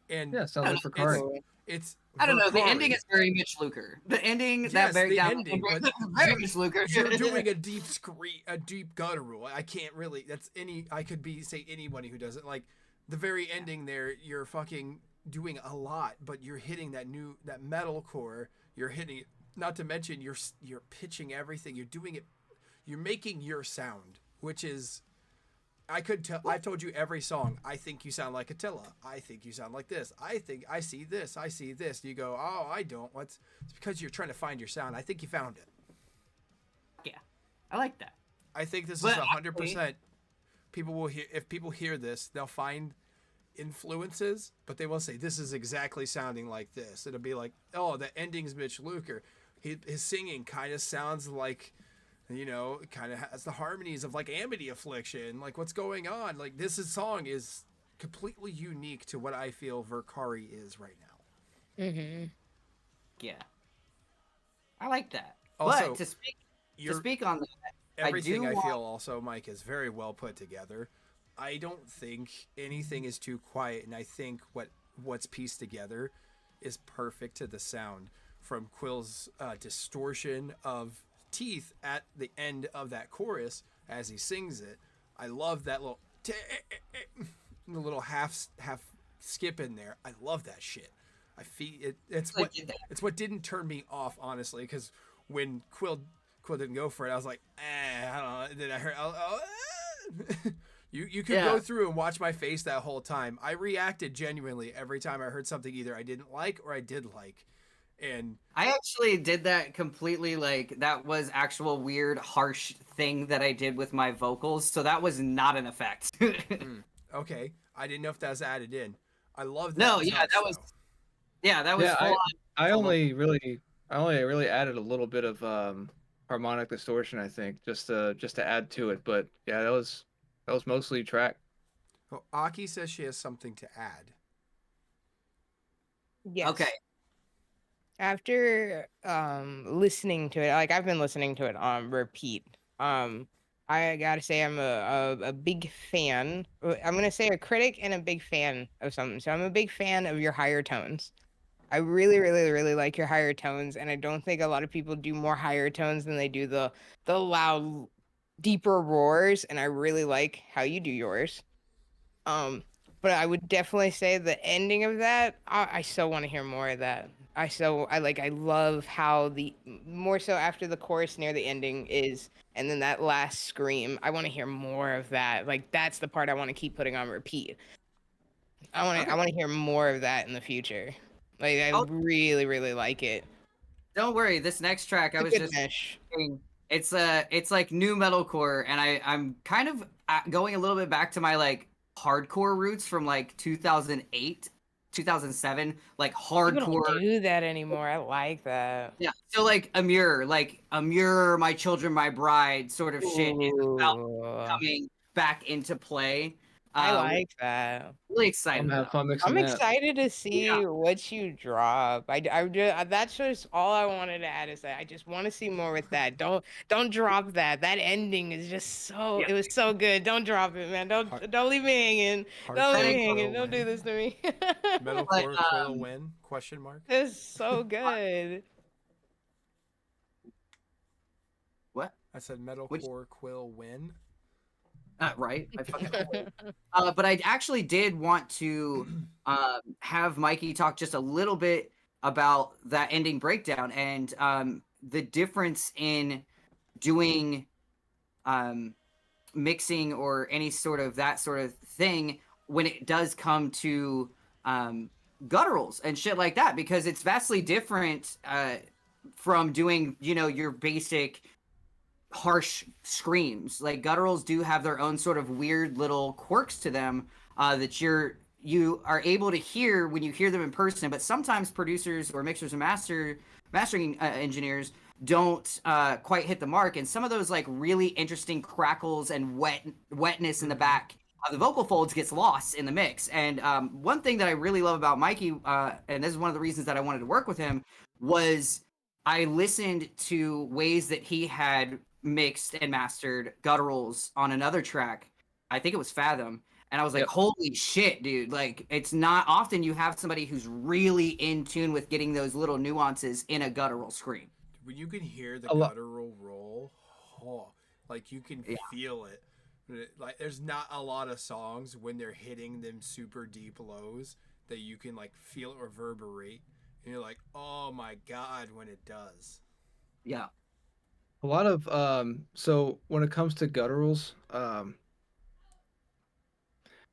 And Yeah, sounds like it's, Vakari. it's I don't know. The Vakari. ending is very Mitch Luker. The ending that Yes, very the down ending, but very Mitch Luker. You're doing a deep scream, a deep guttural. I can't really. That's any. I could be say anybody who does it. Like the very ending there, you're fucking doing a lot, but you're hitting that metal core. You're hitting it. Not to mention you're pitching everything. You're doing it. You're making your sound, which is. I could tell. I've told you every song. I think you sound like Attila. I think you sound like this. I think I see this. I see this. You go, oh, I don't. It's because you're trying to find your sound. I think you found it. Yeah, I like that. I think this But is 100%. People will hear if people hear this, they'll find influences, but they will say this is exactly sounding like this. It'll be like, oh, the ending's Mitch Luker. His singing kind of sounds like, it kind of has the harmonies of like Amity Affliction. Like what's going on? Like song is completely unique to what I feel Vakari is right now. mm-hmm. Yeah, I like that. Also, but to speak on that, Everything I want- feel also, Mike, is very well put together. I don't think anything is too quiet, and I think what's pieced together is perfect to the sound. From Quill's distortion of teeth at the end of that chorus as he sings it. I love that little the little half skip in there. I love that shit. I feel it. It's what didn't turn me off, honestly, because when Quill didn't go for it, I was like, I don't know. And then I heard, you could go through and watch my face that whole time. I reacted genuinely every time I heard something either I didn't like or I did like. And I actually did that completely. Like that was actual weird, harsh thing that I did with my vocals. So that was not an effect. okay, I didn't know if that was added in. I love that. No, yeah, touch, that was. though. Yeah, that was. Yeah, full on. I only really added a little bit of harmonic distortion, I think, just to add to it. But yeah, that was mostly track. Well, Aki says she has something to add. Yes. Okay. After listening to it, like I've been listening to it on repeat. I gotta say I'm a big fan. I'm gonna say a critic and a big fan of something. So I'm a big fan of your higher tones. I really, really, really like your higher tones, and I don't think a lot of people do more higher tones than they do the loud, deeper roars. And I really like how you do yours. But I would definitely say the ending of that, I so want to hear more of that. I love how more so after the chorus near the ending is, and then that last scream. I want to hear more of that. Like that's the part I want to keep putting on repeat. Okay. I want to hear more of that in the future. Like I Oh, really really like it. don't worry. This next track, I It's a was good just mesh. thinking, it's like new metalcore, and I'm kind of going a little bit back to my like hardcore roots from like 2008, 2007, like People don't hardcore. do that anymore. I like that. Yeah. So like a mirror, my children, my bride sort of shit is about Ooh, coming back into play. I Which like that. I'm really I'm excited gonna have about. fun mixing I'm that. excited to Yeah. see what you drop. I just, that's just all I wanted to add is that I just want to see more with that. Don't drop that. That ending is just so Yeah. it was so good. Don't drop it, man. Hard, Don't leave me hanging. Don't leave Thank hardcore me hanging. Quill Don't do win. this to me. But Metalcore Quill win? Question mark. It's so good. what? I said Which metalcore Quill win. right? I fucking always. But I actually did want to have Mikey talk just a little bit about that ending breakdown and the difference in doing um, mixing or any sort of that sort of thing when it does come to um, gutturals and shit like that, because it's vastly different from doing, you know, your basic harsh screams. Like gutturals do have their own sort of weird little quirks to them that you are able to hear when you hear them in person. But sometimes producers or mixers and mastering engineers don't quite hit the mark, and some of those like really interesting crackles and wetness in the Mm-hmm. back of the vocal folds gets lost in the mix. And one thing that I really love about Mikey, and this is one of the reasons that I wanted to work with him, was I listened to ways that he had mixed and mastered gutturals on another track. I think it was Fathom. And I was like, Yep. holy shit, dude. Like, it's not often you have somebody who's really in tune with getting those little nuances in a guttural scream. When you can hear the A lot. guttural roll, oh, like you can Yeah. feel it. Like there's not a lot of songs when they're hitting them super deep lows that you can like feel it reverberate, and you're like, oh my god, when it does. Yeah. A lot of so when it comes to gutturals,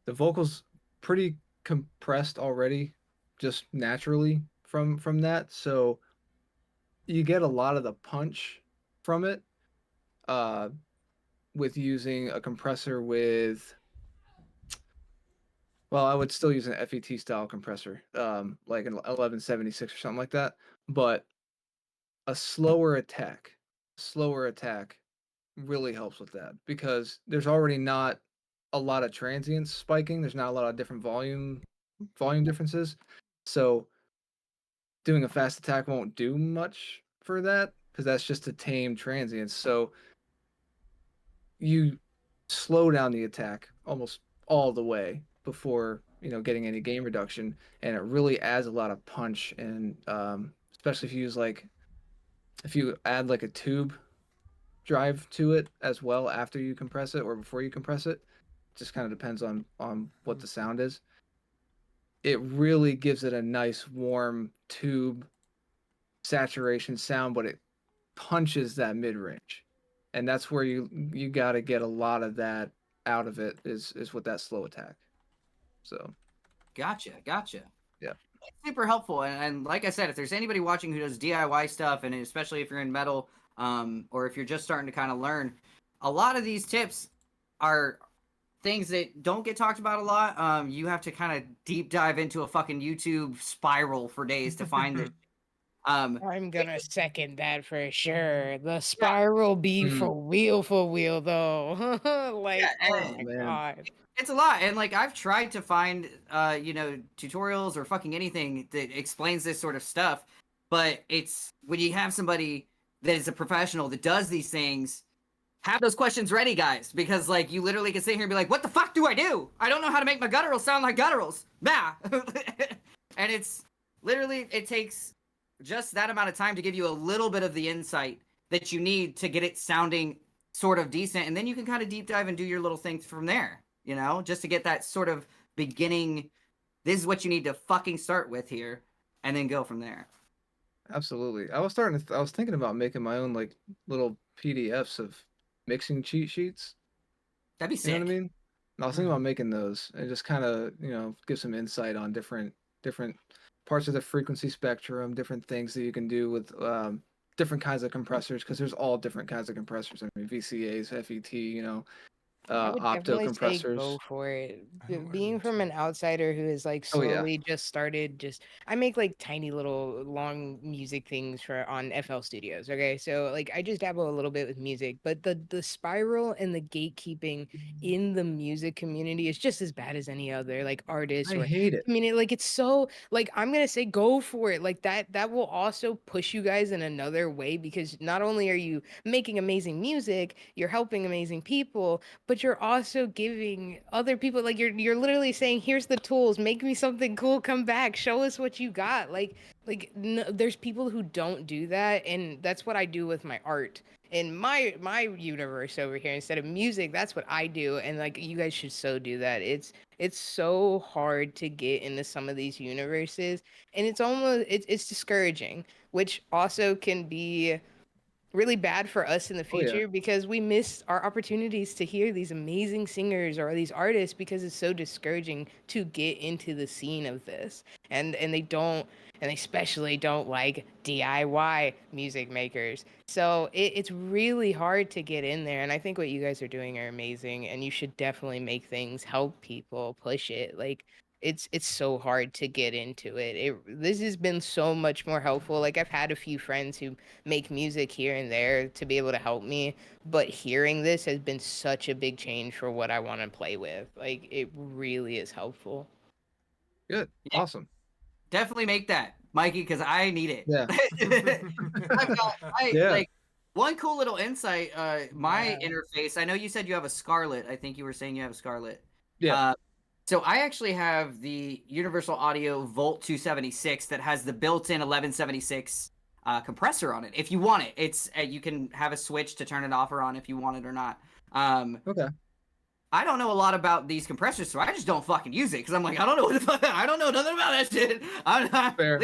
the vocals pretty compressed already, just naturally from that. So you get a lot of the punch from it, uh, with using a compressor with, well, I would still use an FET style compressor, like an 1176 or something like that. But a slower attack really helps with that because there's already not a lot of transients spiking. There's not a lot of different volume differences. So doing a fast attack won't do much for that because that's just to tame transients. So you slow down the attack almost all the way before getting any gain reduction, and it really adds a lot of punch. And especially if you add like a tube drive to it as well after you compress it or before you compress it, just kind of depends on what the sound is. It really gives it a nice warm tube saturation sound, but it punches that mid range, and that's where you got to get a lot of that out of it is with that slow attack. So Gotcha. Gotcha. yeah, Super helpful. And like I said, if there's anybody watching who does DIY stuff, and especially if you're in metal, or if you're just starting to kind of learn, a lot of these tips are things that don't get talked about a lot. You have to kind of deep dive into a fucking YouTube spiral for days to find this. I'm gonna second that for sure. The Yeah, spiral be mm, for real though. yeah, Like, oh and oh my man, god. it's a lot. And like I've tried to find, tutorials or fucking anything that explains this sort of stuff, but it's when you have somebody that is a professional that does these things. Have those questions ready, guys, because like you literally can sit here and be like, "What the fuck do I do? I don't know how to make my gutturals sound like gutturals." Bah. And it's literally it takes just that amount of time to give you a little bit of the insight that you need to get it sounding sort of decent, and then you can kind of deep dive and do your little things from there. Just to get that sort of beginning. This is what you need to fucking start with here, and then go from there. absolutely. I was thinking about making my own little PDFs of mixing cheat sheets. That'd be You know what I sick. mean? And I was thinking about making those and just kind of, give some insight on different parts of the frequency spectrum, different things that you can do with different kinds of compressors, because there's all different kinds of compressors. I mean, VCAs, FET, I would opto definitely say go compressors. for it. I want to Being learn from too. an outsider who has like Oh yeah. slowly just started I make like tiny little long music things for on FL Studios, okay? So like I just dabble a little bit with music, but the spiral and the gatekeeping in the music community is just as bad as any other like artist I or hate it. community. Like it's so like I'm going to say go for it. Like that will also push you guys in another way because not only are you making amazing music, you're helping amazing people, but you're also giving other people like you're literally saying here's the tools, make me something cool, come back, show us what you got. There's people who don't do that, and that's what I do with my art in my universe over here. Instead of music, that's what I do, and like you guys should so do that. It's so hard to get into some of these universes, and it's discouraging, which also can be really bad for us in the Oh yeah. future because we miss our opportunities to hear these amazing singers or these artists because it's so discouraging to get into the scene of this. And they especially don't like DIY music makers. So it's really hard to get in there. And I think what you guys are doing are amazing, and you should definitely make things help people push it. Like it's so hard to get into it. This has been so much more helpful. Like I've had a few friends who make music here and there to be able to help me, but hearing this has been such a big change for what I want to play with. Like it really is helpful. Good. Yeah, Awesome. definitely make that, Mikey, because I need it. Yeah. I've got I Yeah. like one cool little insight. My Yeah. interface. I know you said you have a Scarlet. I think you were saying you have a Scarlet. Yeah. Uh, so I actually have the Universal Audio Volt 276 that has the built-in 1176 compressor on it. If you want it, it's you can have a switch to turn it off or on if you want it or not. Um, Okay. I don't know a lot about these compressors, so I just don't fucking use it because I'm like, I don't know what the fuck, I don't know nothing about that shit. Fair.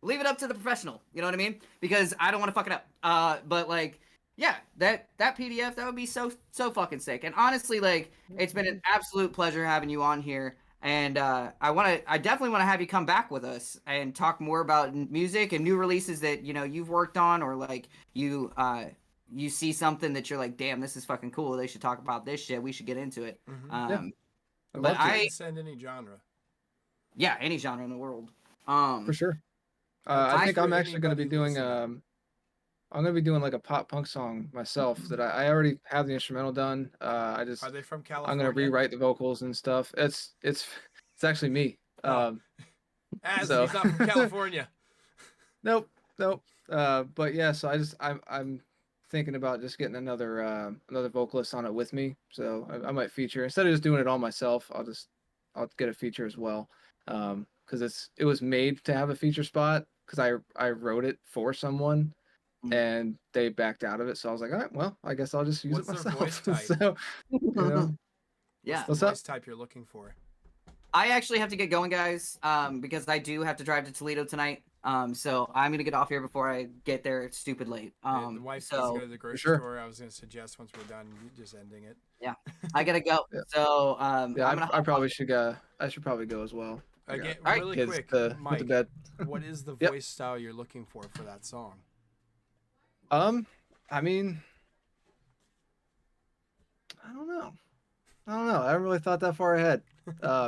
Leave it up to the professional. You know what I mean? Because I don't want to fuck it up. But like, yeah, that PDF that would be so fucking sick. And honestly, like, it's been an absolute pleasure having you on here. And I definitely want to have you come back with us and talk more about music and new releases that you've worked on, or like you see something that you're like, damn, this is fucking cool. They should talk about this shit. We should get into it. Yeah. I'd But love to. Send any genre. yeah, any genre in the world. For sure. I'll I take think for I'm actually going to be anybody doing listening. I'm going to be doing like a pop punk song myself that I already have the instrumental done. Are they from I'm going to California? rewrite the vocals and stuff. It's actually me. Oh. So He's not from California. Nope, nope. But yeah, so I'm thinking about just getting another vocalist on it with me. So I might feature, instead of just doing it all myself. I'll get a feature as well. Because it was made to have a feature spot because I wrote it for someone and they backed out of it. So I was like, all right, well, I guess I'll just use What's it their voice myself. type? So Yeah. What's the What's voice type you're looking for? I actually have to get going, guys, because I do have to drive to Toledo tonight. So I'm gonna get off here before I get there. It's stupid late. The wife needs to go to the grocery sure. store. I was going to suggest once we're done, just ending it. yeah, I gotta go. Yeah. So yeah, I'm gonna. I probably should go. I should probably go as well. I got Again, All right, really kids quick, to put to Mike, bed. what is the Yep. voice style you're looking for that song? I mean, I don't know. I haven't really thought that far ahead.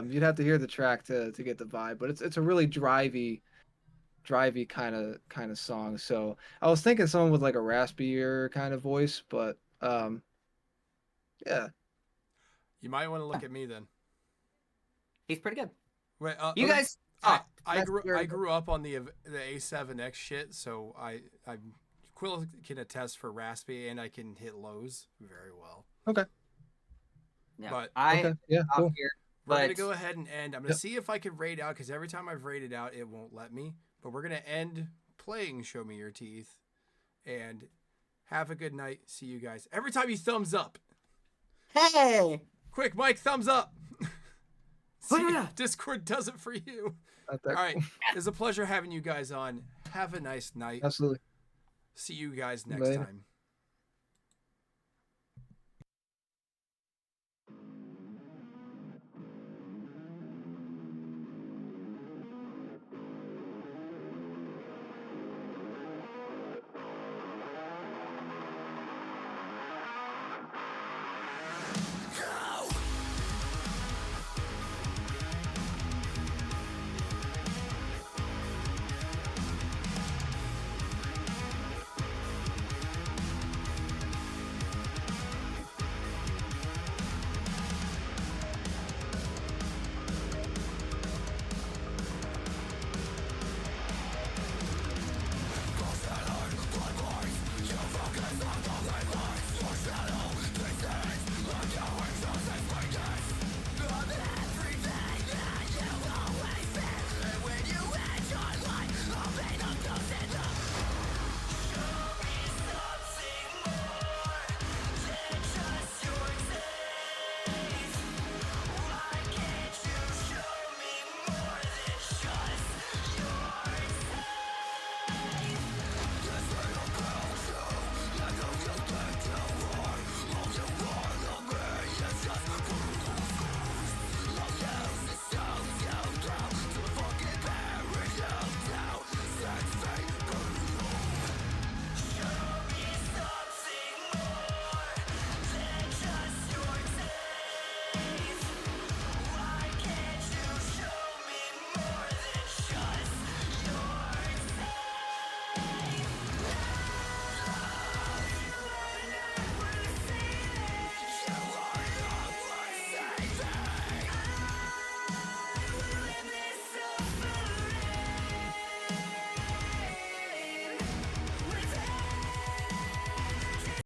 You'd have to hear the track to get the vibe, but it's a really drivey kind of song. So I was thinking someone with like a raspier kind of voice, but yeah. You might want to look at me then. He's pretty good. Wait, You guys. I grew up on the A7X shit, so Quill can attest for raspy, and I can hit lows very well. Okay. Yeah, But Okay. Yeah. Cool. here. We're gonna But go ahead and end. I'm gonna see if I can raid out because every time I've raided out, it won't let me. But we're gonna end playing Show Me Your Teeth, and have a good night. See you guys. Every time you thumbs up, hey, quick, Mike, thumbs up. See, yeah. Discord does it for you. Not All that right, cool. it's a pleasure having you guys on. Have a nice night. Absolutely. See you guys next Later. time.